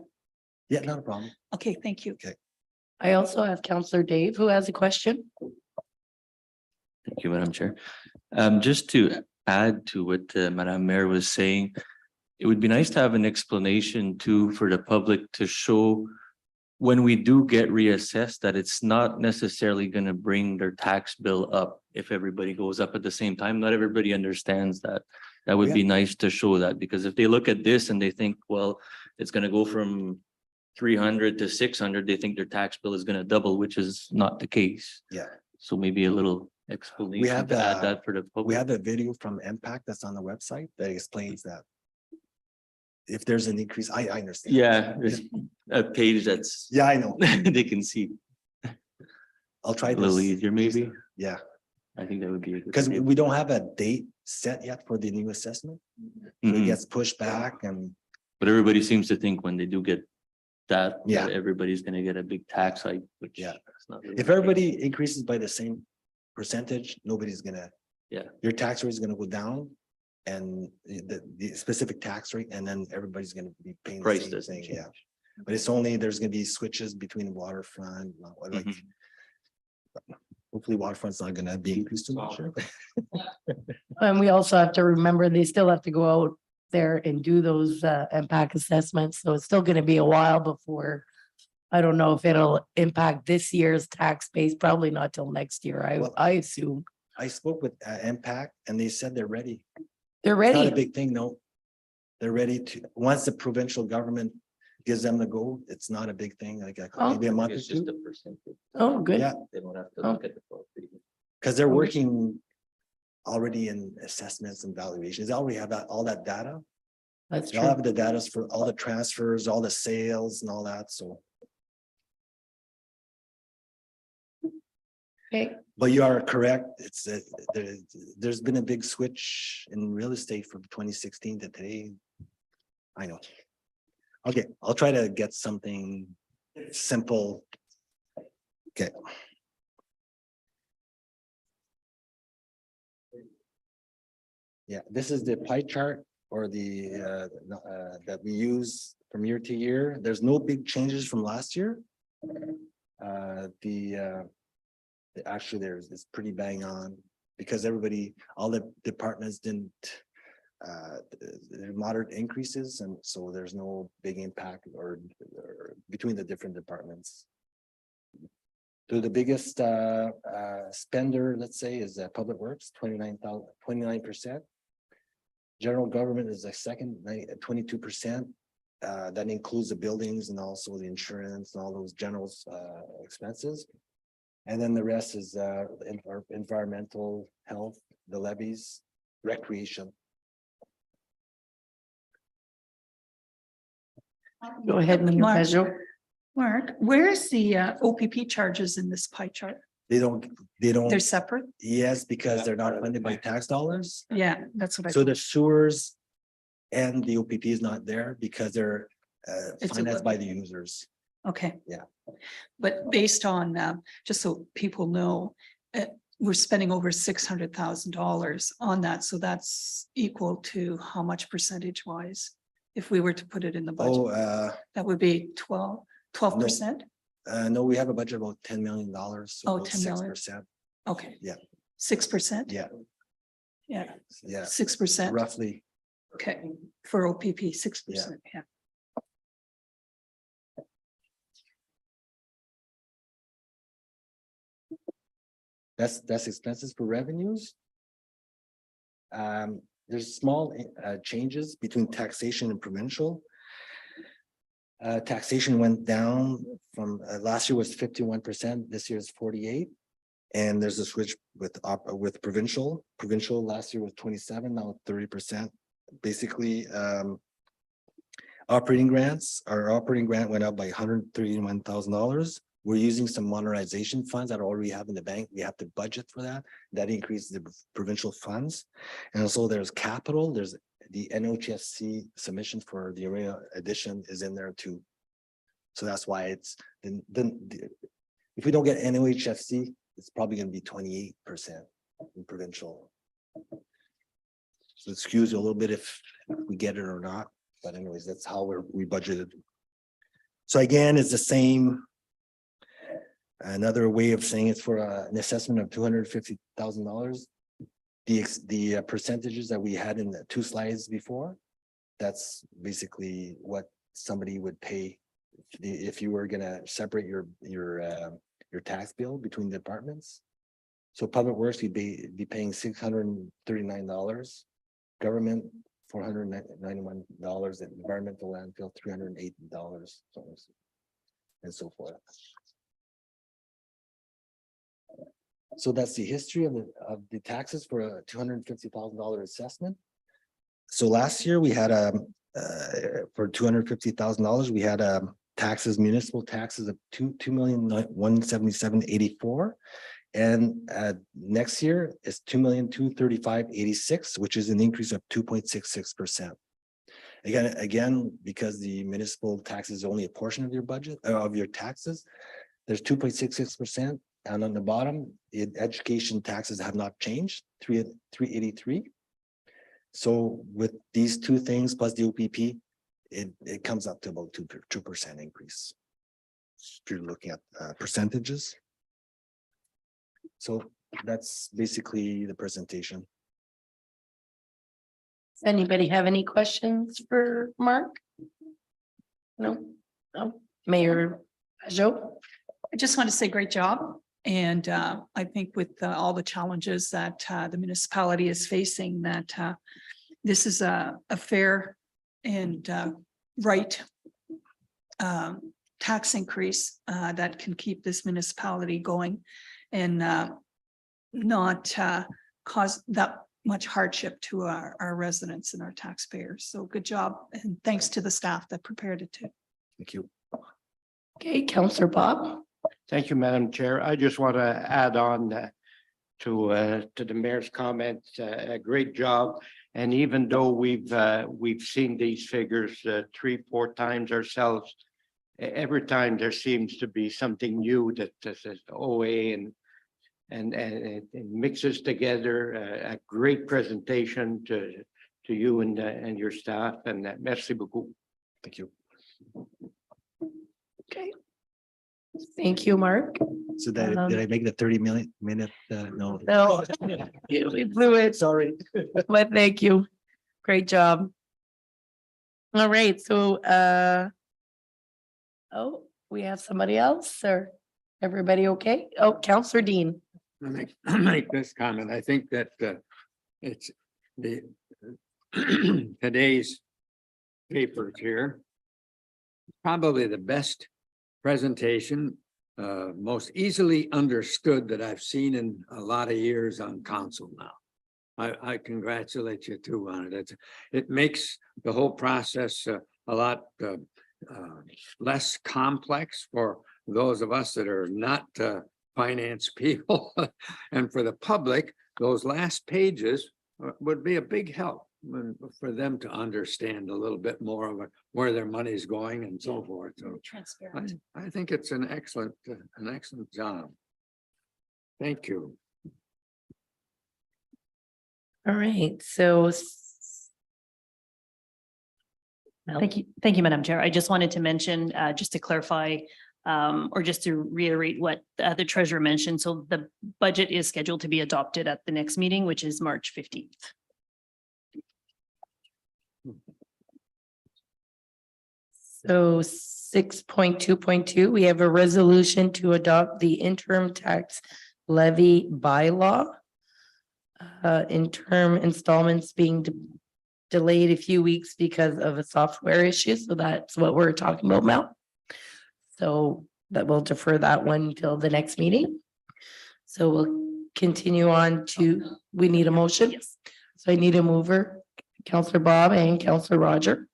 Yeah, not a problem. okay, thank you. I also have Counselor Dave who has a question. Thank you, Madam Chair. Just to add to what Madam Mayor was saying, it would be nice to have an explanation too for the public to show when we do get reassessed, that it's not necessarily gonna bring their tax bill up if everybody goes up at the same time. Not everybody understands that. That would be nice to show that, because if they look at this and they think, well, it's gonna go from 300 to 600, they think their tax bill is gonna double, which is not the case. Yeah. So maybe a little explanation have, to add that for the We public. have a video from Impact that's on the website that explains that. If there's an increase, I understand. Yeah, there's a page that's, Yeah, I know. they can see I'll try a little this. easier maybe. Yeah, I think that would be. a good because idea. we don't have a date set yet for the new assessment. So It Mhm. gets pushed back and But everybody seems to think when they do get that, Yeah. that everybody's gonna get a big tax hike, which. Yeah. is not really if the case. everybody increases by the same percentage, nobody's gonna. Yeah. Your tax rate is gonna go down. And the specific tax rate, and then everybody's gonna be paying the Price same doesn't thing, change. yeah. But it's only, there's gonna be switches between waterfront, like. Mhm. Hopefully waterfront's not gonna be increased too much. And we also have to remember, they still have to go out there and do those impact assessments. So it's still gonna be a while before. I don't know if it'll impact this year's tax base, probably not till next year, Well- I assume. I spoke with Impact and they said they're ready. They're It's not a ready. big thing, no. They're ready to, once the provincial government gives them the go, it's not a big thing, like Oh. maybe a month or It's just two. a percentage. Oh, good. Yeah, They don't have to Oh. look at the. full figure. because they're working already in assessments and valuations. They already have that, all that data. That's They all true. have the data for all the transfers, all the sales and all that, so. Okay, But you are correct. It's there's been a big switch in real estate from 2016 to today. I know. Okay, I'll try to get something simple. Okay. Yeah, this is the pie chart or the that we use from year to year. There's no big changes from last year. Actually, it's pretty bang on because everybody, all the departments didn't. There are moderate increases and so there's no big impact or between the different departments. So the biggest spender, let's say, is Public Works, 29%. General government is the second, 22%. That includes the buildings and also the insurance and all those general expenses. And then the rest is environmental, health, the levies, recreation. go ahead, Mayor Mark. Peugeot. Mark, where's the OPP charges in this pie chart? They don't, They're separate? yes, because they're not funded by tax dollars. Yeah, that's what I. So the sewers and the OPP is not there because they're It's a financed by the levy. users. Okay. Yeah. But based on, just so people know, we're spending over $600,000 on that, so that's equal to how much percentage wise? If we were to put it in the Oh, budget, that would be 12%? no, we have a budget of about $10 million. Oh, 10 million. 6%. Okay. Yeah. 6%? Yeah, Yeah, yeah, 6%, roughly. okay, for OPP, 6%, yeah. That's expenses for revenues. There's small changes between taxation and provincial. Taxation went down from last year was 51%, this year is 48%. And there's a switch with provincial. Provincial last year was 27%, now 30%. Basically, operating grants, our operating grant went up by $131,000. We're using some modernization funds that I already have in the bank. We have to budget for that. That increases the provincial funds. And also there's capital, there's the NOHSC submission for the arena addition is in there too. So that's why it's, if we don't get NOHFC, it's probably gonna be 28% in provincial. So it skews a little bit if we get it or not, but anyways, that's how we budgeted. So again, it's the same. Another way of saying it's for an assessment of $250,000. The percentages that we had in the 2 slides before, that's basically what somebody would pay if you were gonna separate your tax bill between departments. So Public Works, you'd be paying $639, government $491, and environmental landfill $308, and so forth. So that's the history of the taxes for a $250,000 assessment. So last year we had for $250,000, we had municipal taxes of $2,177,084. And next year is $2,235,086, which is an increase of 2.66%. Again, because the municipal tax is only a portion of your budget of your taxes, there's 2.66%. And on the bottom, education taxes have not changed, 383. So with these two things plus the OPP, it comes up to about 2% increase. If you're looking at percentages. So that's basically the presentation. Does anybody have any questions for Mark? No, Mayor Pajot? I just want to say great job. And I think with all the challenges that the municipality is facing, that this is a fair and right tax increase that can keep this municipality going and not cause that much hardship to our residents and our taxpayers. So good job. And thanks to the staff that prepared it too. Thank you. Okay, Councillor Bob. Thank you, Madam Chair. I just want to add on to the mayor's comments. A great job. And even though we've seen these figures 3-4 times ourselves, every time there seems to be something new that says OA and it mixes together. A great presentation to you and your staff, and merci beaucoup. Thank you. Okay. Thank you, Mark. So did I make the 30-minute? No. No, we blew it, Sorry. but thank you. Great job. All right, so oh, we have somebody else, or everybody okay? Oh, Councillor Dean. I make this comment. I think that it's the today's papers here. Probably the best presentation, most easily understood that I've seen in a lot of years on council now. I congratulate you too on it. It makes the whole process a lot less complex for those of us that are not finance people. And for the public, those last pages would be a big help for them to understand a little bit more of where their money is going and so forth. So Transparent. I think it's an excellent job. Thank you. All right, so. Thank you, Madam Chair. I just wanted to mention, just to clarify, or just to reiterate what the treasurer mentioned. So the budget is scheduled to be adopted at the next meeting, which is March 15th. So 6.2.2, we have a resolution to adopt the interim tax levy bylaw. Interim installments being delayed a few weeks because of a software issue. So that's what we're talking about now. So that we'll defer that one until the next meeting. So we'll continue on to, we need a motion. Yes. So I need a mover, Councillor Bob and Councillor Roger.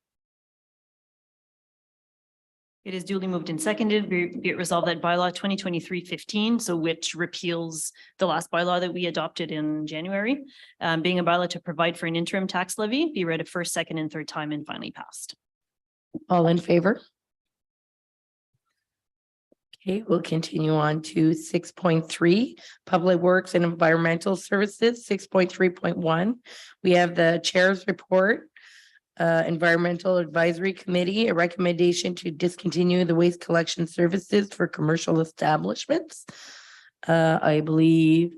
It is duly moved and seconded. Be it resolved that bylaw 2023-15, so which repeals the last bylaw that we adopted in January, being a bylaw to provide for an interim tax levy, be read a first, second, and third time and finally passed. All in favor? Okay, we'll continue on to 6.3, Public Works and Environmental Services. 6.3.1, we have the Chair's Report. Environmental Advisory Committee, a recommendation to discontinue the waste collection services for commercial establishments. I believe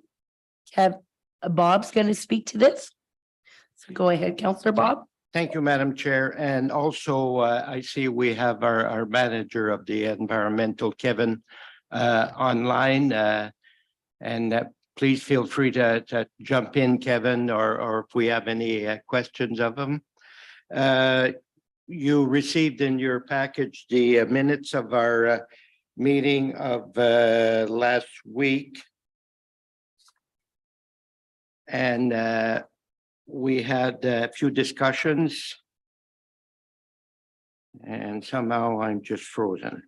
Bob's going to speak to this. So go ahead, Councillor Bob. Thank you, Madam Chair. And also, I see we have our manager of the environmental, Kevin, online. And please feel free to jump in, Kevin, or if we have any questions of him. You received in your package the minutes of our meeting of last week. And we had a few discussions. And somehow I'm just frozen.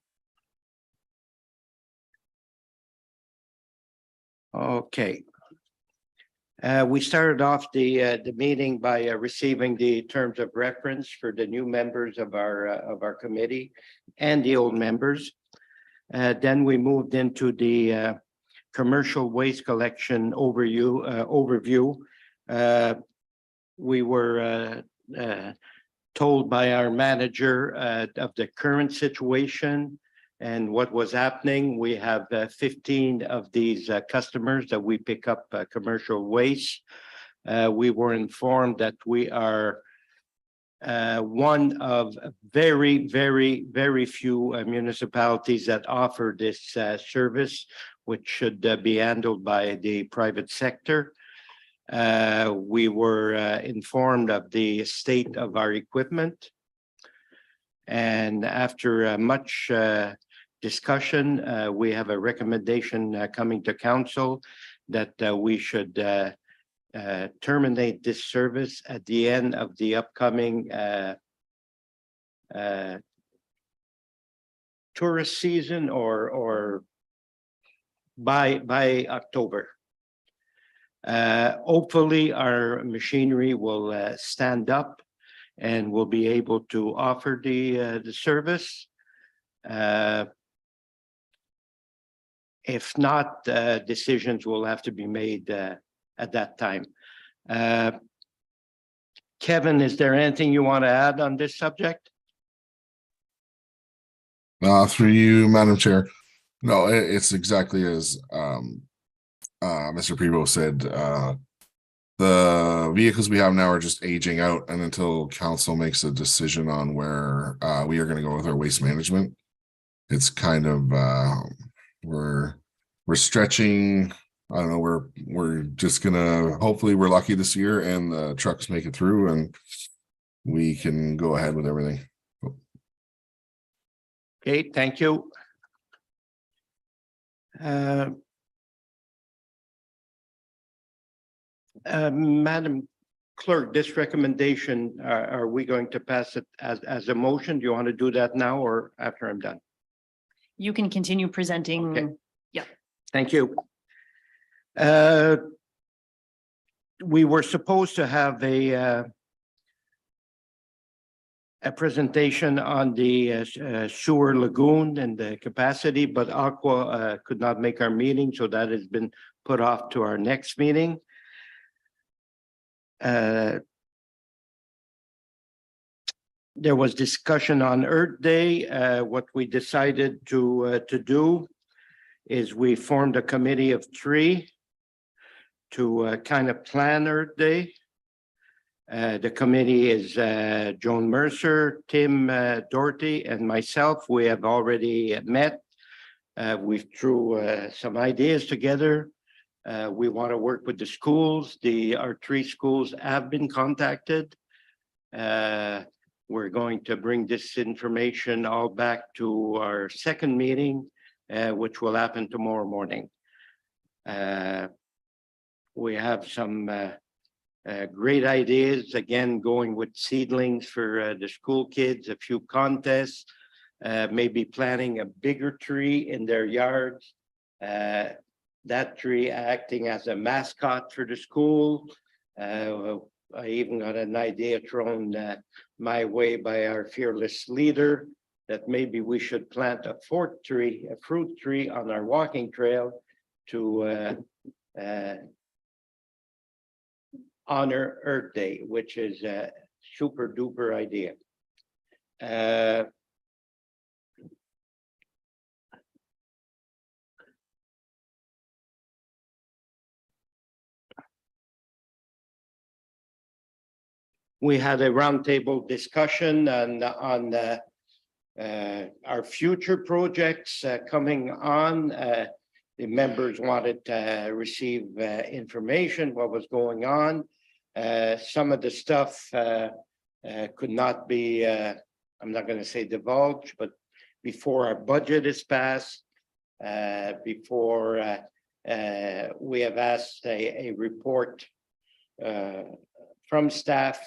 Okay. We started off the meeting by receiving the terms of reference for the new members of our committee and the old members. Then we moved into the commercial waste collection overview. We were told by our manager of the current situation and what was happening. We have 15 of these customers that we pick up commercial waste. We were informed that we are one of very, very, very few municipalities that offer this service, which should be handled by the private sector. We were informed of the state of our equipment. And after much discussion, we have a recommendation coming to council that we should terminate this service at the end of the upcoming tourist season or by October. Hopefully our machinery will stand up and will be able to offer the service. If not, decisions will have to be made at that time. Kevin, is there anything you want to add on this subject? Through you, Madam Chair. No, it's exactly as Mr. Prevost said. The vehicles we have now are just aging out, and until council makes a decision on where we are going to go with our waste management, it's kind of we're stretching. I don't know. We're just gonna hopefully we're lucky this year and the trucks make it through and we can go ahead with everything. Okay, thank you. Madam Clerk, this recommendation, are we going to pass it as a motion? Do you want to do that now or after I'm done? You can continue presenting. Okay. Yeah. Thank you. We were supposed to have a presentation on the sewer lagoon and the capacity, but Aqua could not make our meeting, so that has been put off to our next meeting. There was discussion on Earth Day. What we decided to do is we formed a committee of 3 to kind of plan Earth Day. The committee is Joan Mercer, Tim Doherty, and myself. We have already met. We threw some ideas together. We want to work with the schools. Our 3 schools have been contacted. We're going to bring this information all back to our second meeting, which will happen tomorrow morning. We have some great ideas, again, going with seedlings for the school kids, a few contests, maybe planting a bigger tree in their yards. That tree acting as a mascot for the school. I even got an idea thrown my way by our fearless leader that maybe we should plant a fruit tree on our walking trail to honor Earth Day, which is a super duper idea. We had a roundtable discussion on our future projects coming on. The members wanted to receive information, what was going on. Some of the stuff could not be, I'm not going to say divulged, but before our budget is passed, before we have asked a report from staff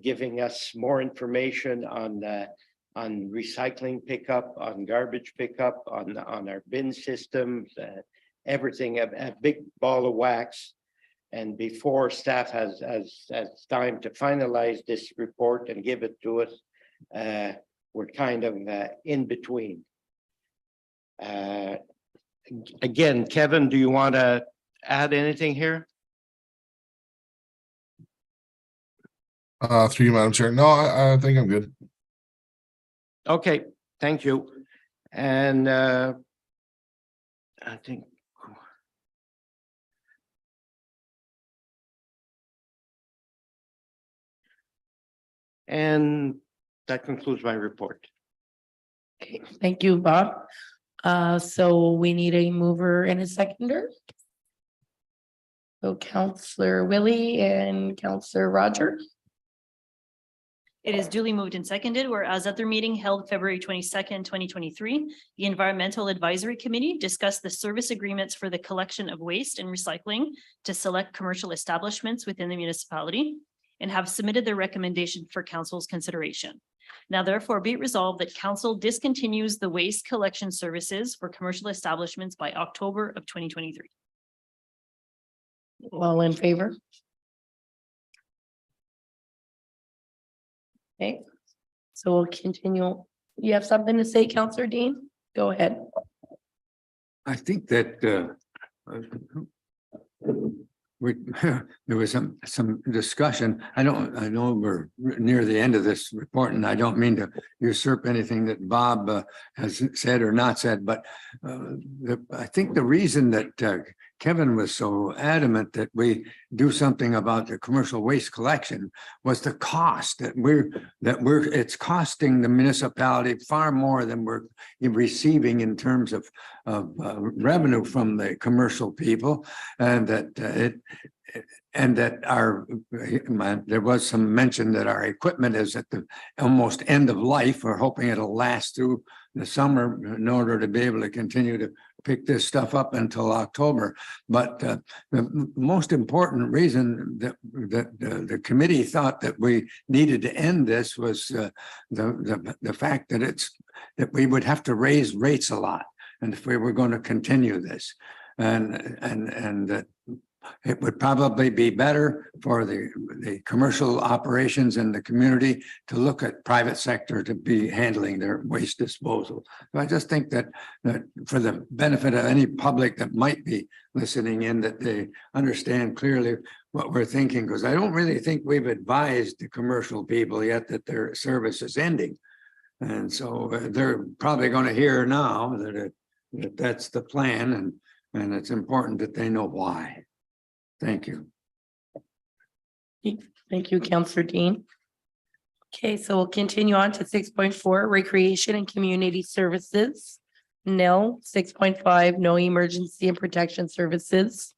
giving us more information on recycling pickup, on garbage pickup, on our bin systems, everything, a big ball of wax. And before staff has time to finalize this report and give it to us, we're kind of in between. Again, Kevin, do you want to add anything here? Through you, Madam Chair. No, I think I'm good. Okay, thank you. And I think. And that concludes my report. Okay, thank you, Bob. So we need a mover and a seconder. So Counselor Willie and Counselor Roger. It is duly moved and seconded, whereas at their meeting held February 22nd, 2023, the Environmental Advisory Committee discussed the service agreements for the collection of waste and recycling to select commercial establishments within the municipality and have submitted their recommendation for council's consideration. Now therefore be it resolved that council discontinues the waste collection services for commercial establishments by October of 2023. All in favor? Okay, so we'll continue. You have something to say, Counselor Dean? Go ahead. I think that there was some discussion. I know we're near the end of this report, and I don't mean to usurp anything that Bob has said or not said, but I think the reason that Kevin was so adamant that we do something about the commercial waste collection was the cost it's costing the municipality far more than we're receiving in terms of revenue from the commercial people, and that there was some mention that our equipment is at the almost end of life. We're hoping it'll last through the summer in order to be able to continue to pick this stuff up until October. But the most important reason that the committee thought that we needed to end this was the fact that we would have to raise rates a lot, and if we were going to continue this, and that it would probably be better for the commercial operations in the community to look at private sector to be handling their waste disposal. So I just think that for the benefit of any public that might be listening in, that they understand clearly what we're thinking, because I don't really think we've advised the commercial people yet that their service is ending. And so they're probably going to hear now that that's the plan, and it's important that they know why. Thank you. Thank you, Counselor Dean. Okay, so we'll continue on to 6.4, recreation and community services. No. 6.5, no emergency and protection services.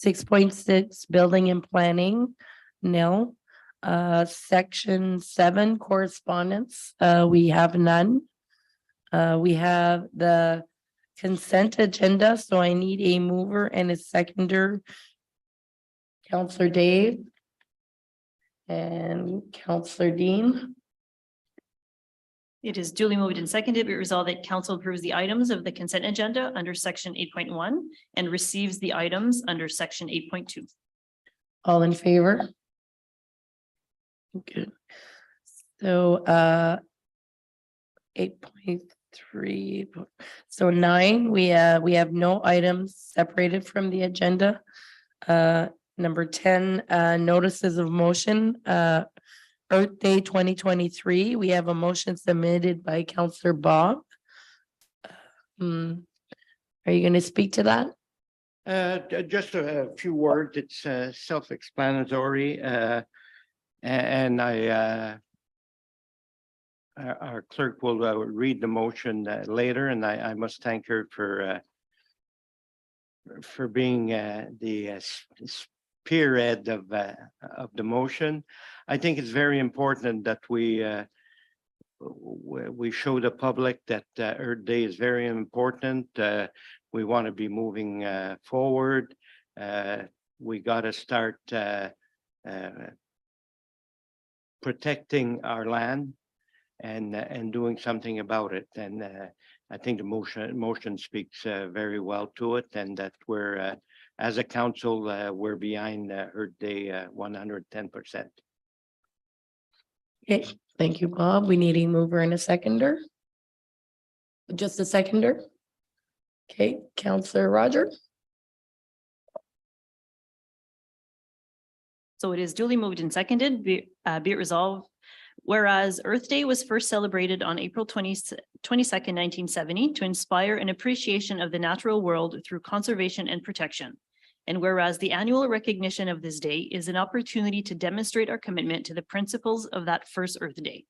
6.6, building and planning. No. Section 7, correspondence. We have none. We have the consent agenda, so I need a mover and a seconder. Counselor Dave and Counselor Dean. It is duly moved and seconded. Be resolved that council approves the items of the consent agenda under section 8.1 and receives the items under section 8.2. All in favor? Good. So 8.3. So 9, we have no items separated from the agenda. Number 10, notices of motion, Earth Day 2023. We have a motion submitted by Counselor Bob. Are you going to speak to that? Just a few words. It's self-explanatory. And our clerk will read the motion later, and I must thank her for being the spearhead of the motion. I think it's very important that we show the public that Earth Day is very important. We want to be moving forward. We got to start protecting our land and doing something about it. And I think the motion speaks very well to it, and that we're as a council, we're behind Earth Day 110%. Okay, thank you, Bob. We need a mover and a seconder. Just a seconder. Okay, Counselor Roger. So it is duly moved and seconded, be it resolved. Whereas Earth Day was first celebrated on April 22nd, 1970, to inspire an appreciation of the natural world through conservation and protection. And whereas the annual recognition of this day is an opportunity to demonstrate our commitment to the principles of that first Earth Day.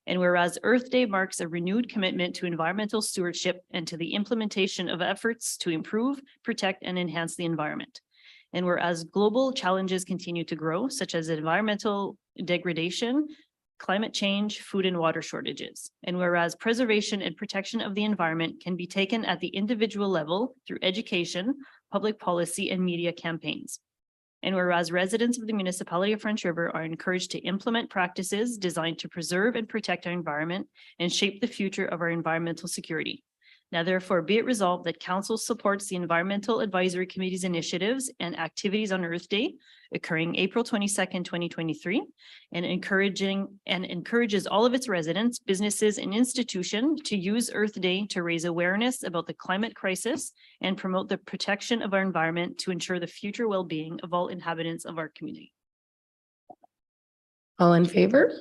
And whereas Earth Day marks a renewed commitment to environmental stewardship and to the implementation of efforts to improve, protect, and enhance the environment. And whereas global challenges continue to grow, such as environmental degradation, climate change, food and water shortages. And whereas preservation and protection of the environment can be taken at the individual level through education, public policy, and media campaigns. And whereas residents of the municipality of French River are encouraged to implement practices designed to preserve and protect our environment and shape the future of our environmental security. Now therefore be it resolved that council supports the Environmental Advisory Committee's initiatives and activities on Earth Day occurring April 22nd, 2023, and encourages all of its residents, businesses, and institutions to use Earth Day to raise awareness about the climate crisis and promote the protection of our environment to ensure the future well-being of all inhabitants of our community. All in favor?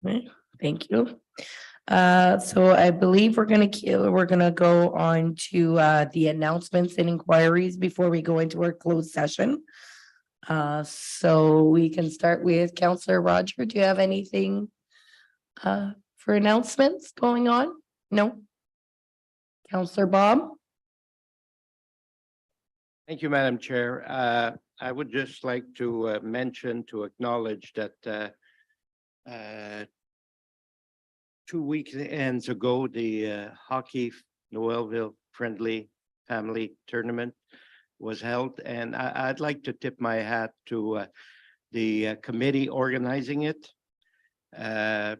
Okay, thank you. So I believe we're gonna go on to the announcements and inquiries before we go into our closed session. So we can start with Counselor Roger. Do you have anything for announcements going on? No? Counselor Bob? Thank you, Madam Chair. I would just like to acknowledge that 2 weekends ago, the hockey Noelville Friendly Family Tournament was held, and I'd like to tip my hat to the committee organizing it. I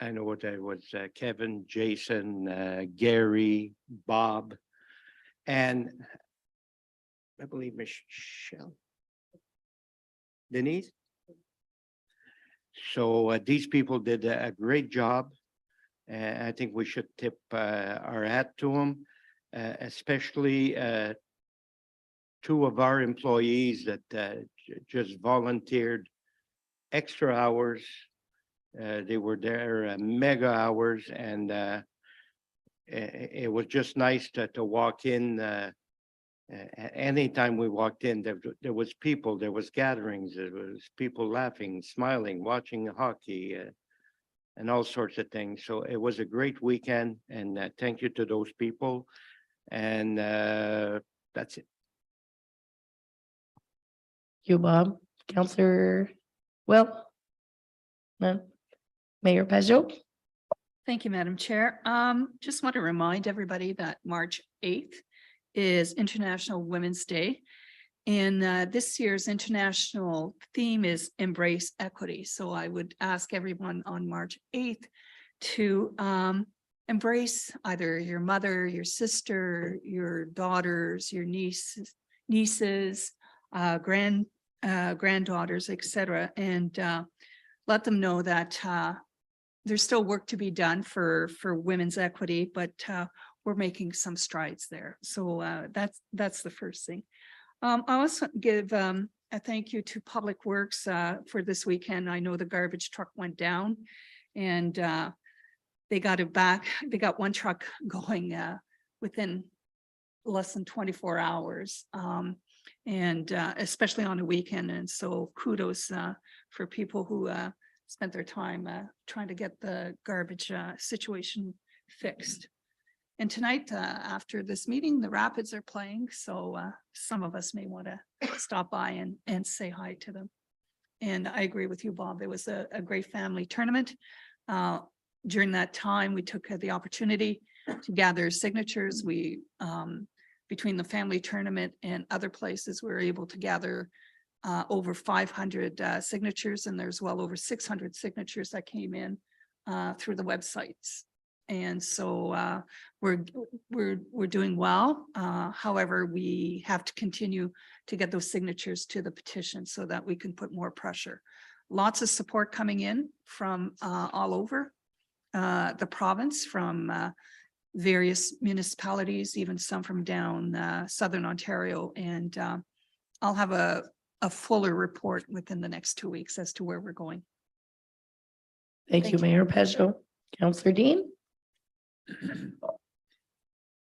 know what I was Kevin, Jason, Gary, Bob, and I believe Michelle, Denise. So these people did a great job. And I think we should tip our hat to them, especially 2 of our employees that just volunteered extra hours. They were there mega hours, and it was just nice to walk in. Anytime we walked in, there was people, there was gatherings, there was people laughing, smiling, watching hockey, and all sorts of things. So it was a great weekend, and thank you to those people. And that's it. Thank you, Bob. Counselor, well, Mayor Pajot. Thank you, Madam Chair. Just want to remind everybody that March 8th is International Women's Day. And this year's international theme is Embrace Equity. So I would ask everyone on March 8th to embrace either your mother, your sister, your daughters, your nieces, granddaughters, etc., and let them know that there's still work to be done for women's equity, but we're making some strides there. So that's the first thing. I also give a thank you to Public Works for this weekend. I know the garbage truck went down and they got it back. They got one truck going within less than 24 hours. And especially on a weekend. And so kudos for people who spent their time trying to get the garbage situation fixed. And tonight, after this meeting, the Rapids are playing, so some of us may want to stop by and say hi to them. And I agree with you, Bob. It was a great family tournament. During that time, we took the opportunity to gather signatures. We between the family tournament and other places, we were able to gather over 500 signatures, and there's well over 600 signatures that came in through the websites. And so we're doing well. However, we have to continue to get those signatures to the petition so that we can put more pressure. Lots of support coming in from all over the province, from various municipalities, even some from down Southern Ontario. And I'll have a fuller report within the next 2 weeks as to where we're going. Thank you, Mayor Pejo. Councillor Dean?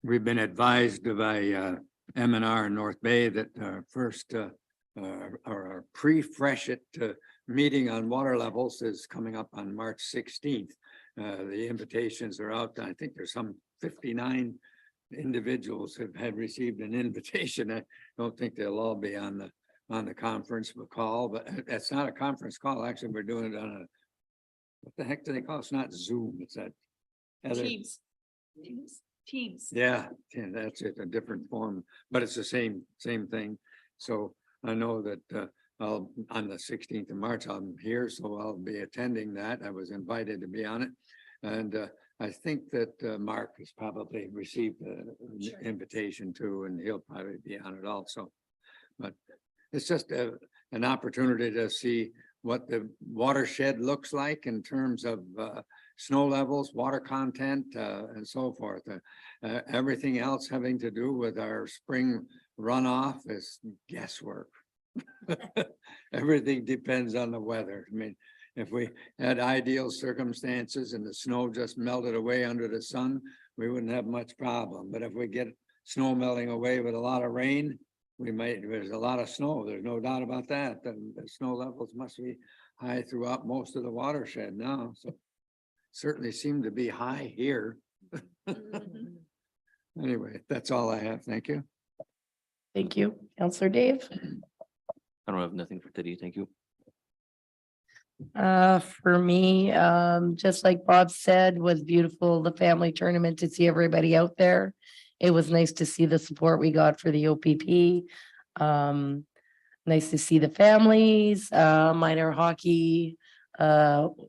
We've been advised by M&R in North Bay that our first our pre-freshet meeting on water levels is coming up on March 16th. The invitations are out. I think there's some 59 individuals have received an invitation. I don't think they'll all be on the conference call, but that's not a conference call. Actually, we're doing it on a, what the heck do they call it? It's not Zoom. It's that other. Teams. Yeah, that's it, a different form, but it's the same thing. So I know that I'll, on the 16th of March, I'm here, so I'll be attending that. I was invited to be on it. And I think that Mark has probably received an invitation too, and he'll probably be on it also. But it's just an opportunity to see what the watershed looks like in terms of snow levels, water content, and so forth. Everything else having to do with our spring runoff is guesswork. Everything depends on the weather. I mean, if we had ideal circumstances and the snow just melted away under the sun, we wouldn't have much problem. But if we get snow melting away with a lot of rain, there's a lot of snow. There's no doubt about that. The snow levels must be high throughout most of the watershed now. So certainly seem to be high here. Anyway, that's all I have. Thank you. Thank you. Councillor Dave? I don't have nothing for today. Thank you. For me, just like Bob said, was beautiful, the family tournament, to see everybody out there. It was nice to see the support we got for the OPP. Nice to see the families, minor hockey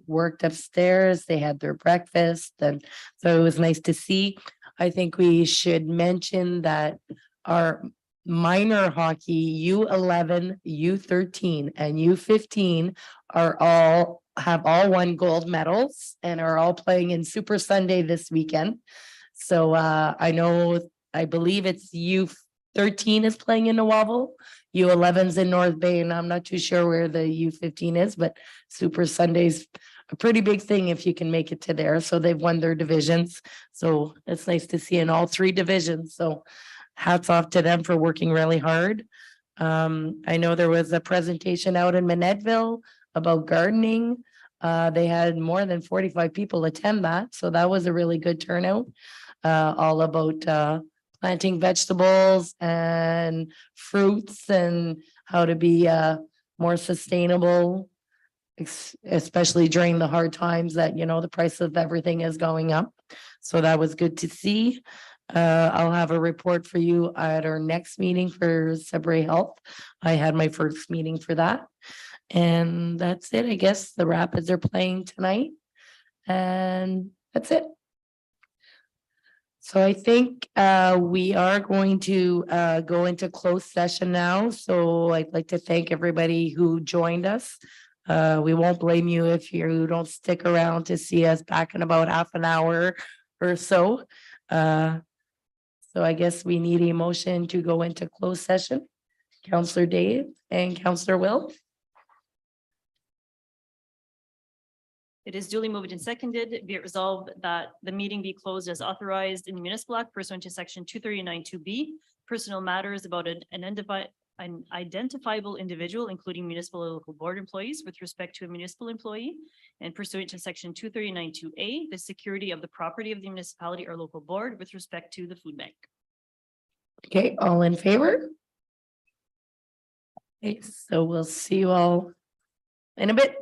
worked upstairs. They had their breakfast, and so it was nice to see. I think we should mention that our minor hockey U11, U13, and U15 have all won gold medals and are all playing in Super Sunday this weekend. So I believe it's U13 is playing in Nawabel, U11's in North Bay, and I'm not too sure where the U15 is, but Super Sunday's a pretty big thing if you can make it to there. So they've won their divisions. So it's nice to see in all three divisions. So hats off to them for working really hard. I know there was a presentation out in Minettville about gardening. They had more than 45 people attend that. So that was a really good turnout. All about planting vegetables and fruits and how to be more sustainable, especially during the hard times that, the price of everything is going up. So that was good to see. I'll have a report for you at our next meeting for Sabre Health. I had my first meeting for that. And that's it. I guess the Rapids are playing tonight. And that's it. So I think we are going to go into closed session now. So I'd like to thank everybody who joined us. We won't blame you if you don't stick around to see us back in about half an hour or so. So I guess we need a motion to go into closed session. Counselor Dave and Counselor Will. It is duly moved and seconded. Be it resolved that the meeting be closed as authorized in the municipal act pursuant to section 239(2)B. Personal matters about an identifiable individual, including municipal or local board employees with respect to a municipal employee. And pursuant to section 239(2)A, the security of the property of the municipality or local board with respect to the food bank. Okay, all in favor? Okay, so we'll see you all in a bit.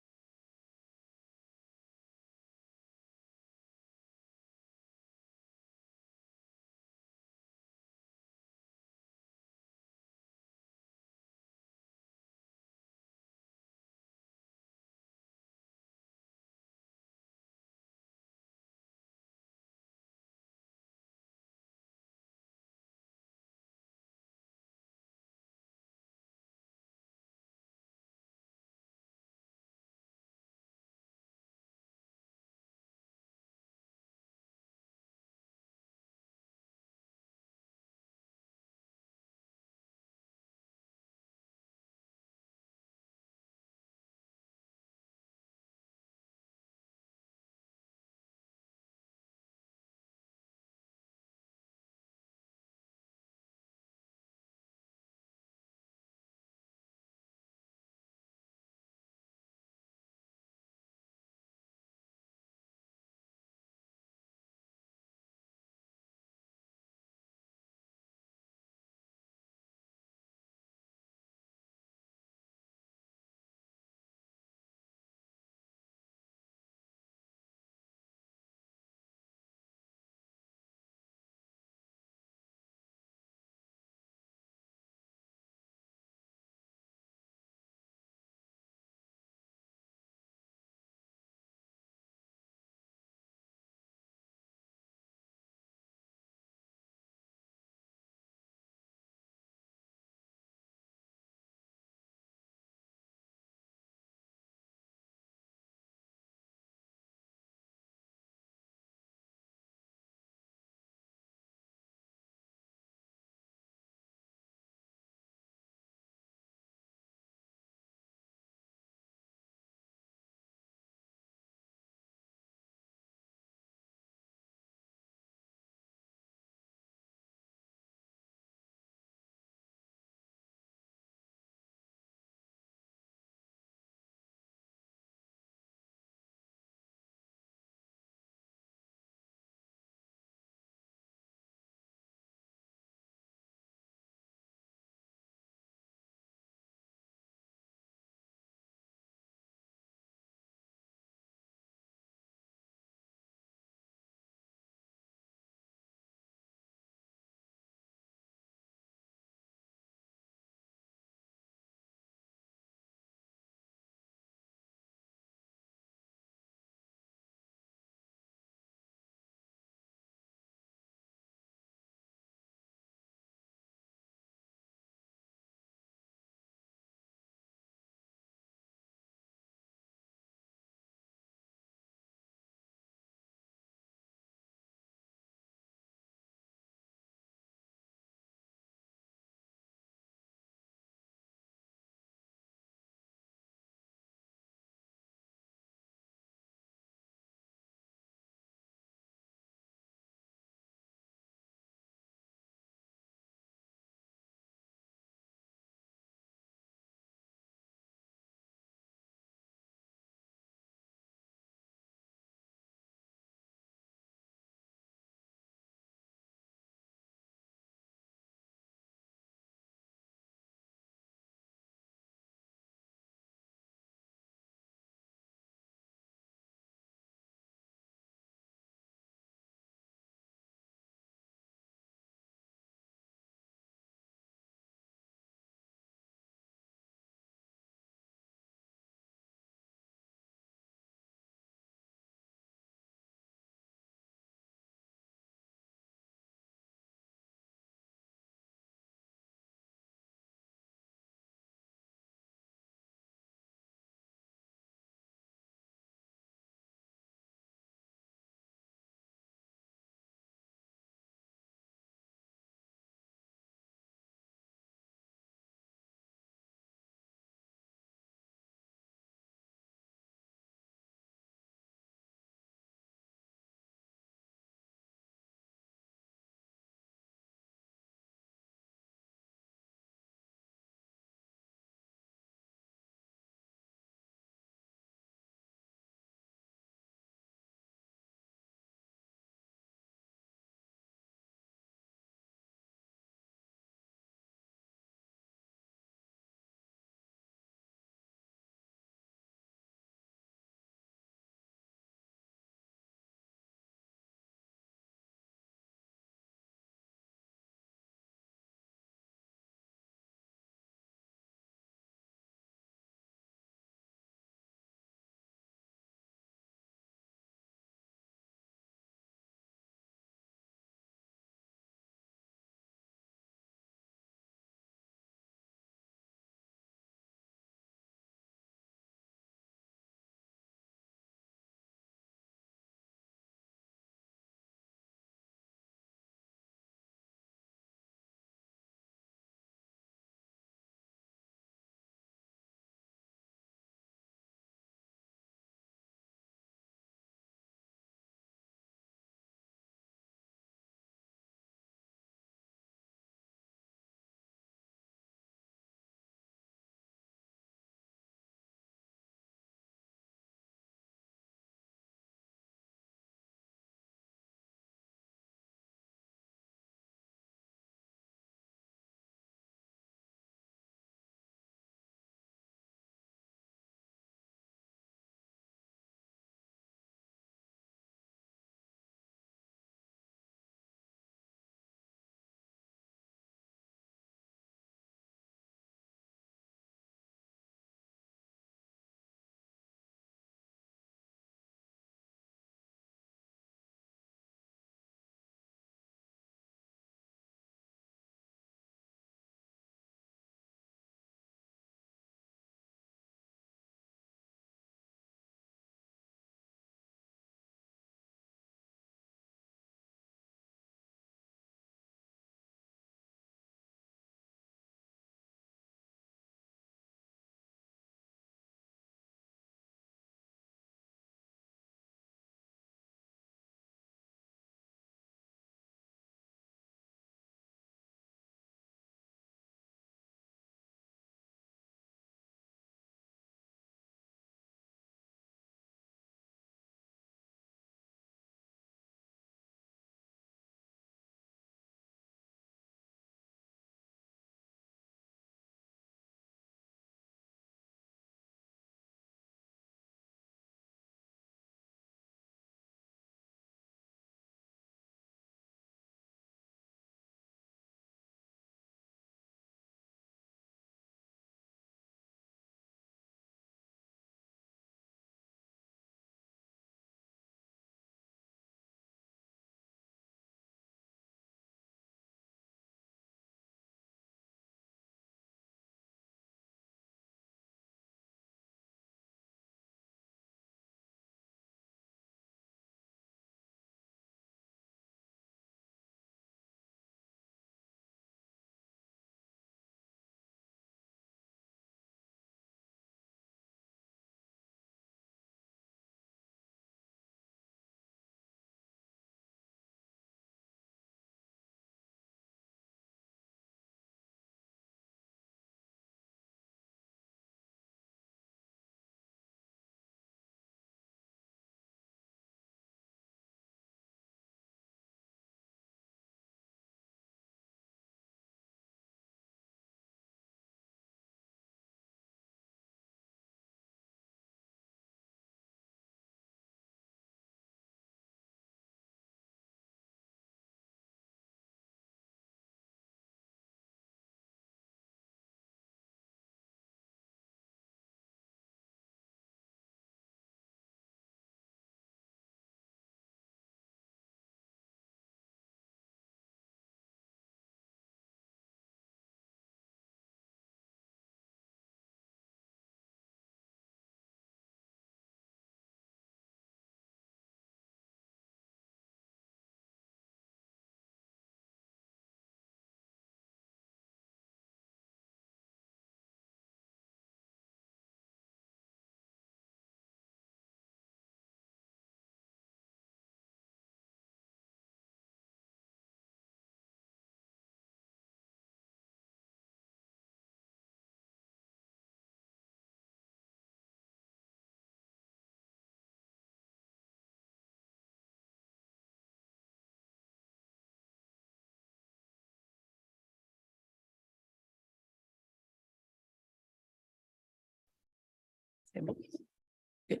Okay,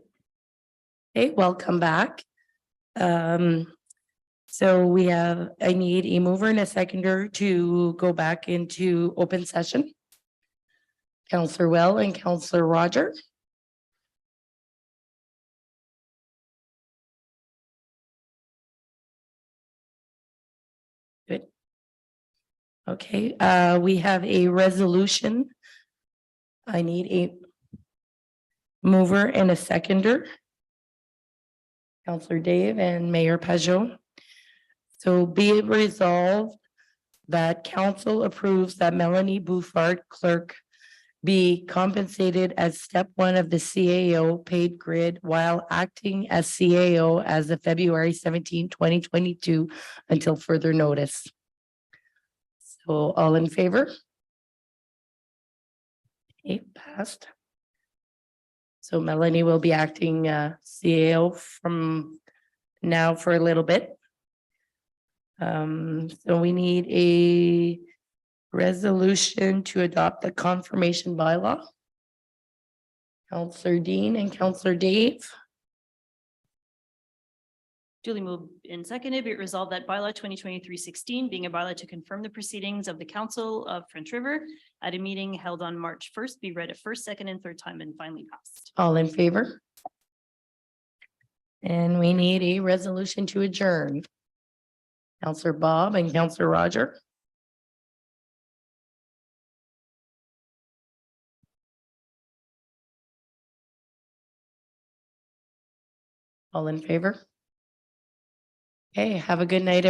welcome back. So we have, I need a mover and a seconder to go back into open session. Counselor Well and Counselor Roger. Good. Okay, we have a resolution. I need a mover and a seconder. Counselor Dave and Mayor Pajot. So be it resolved that council approves that Melanie Bouffard clerk be compensated as step one of the CAO paid grid while acting as CAO as of February 17, 2022 until further notice. So all in favor? Okay, passed. So Melanie will be acting CAO from now for a little bit. So we need a resolution to adopt the confirmation bylaw. Counselor Dean and Counselor Dave. Duly moved and seconded, be it resolved that bylaw 2023-16 being a bylaw to confirm the proceedings of the Council of French River at a meeting held on March 1st, be read at first, second, and third time and finally passed. All in favor? And we need a resolution to adjourn. Counselor Bob and Counselor Roger. All in favor? Okay, have a good night,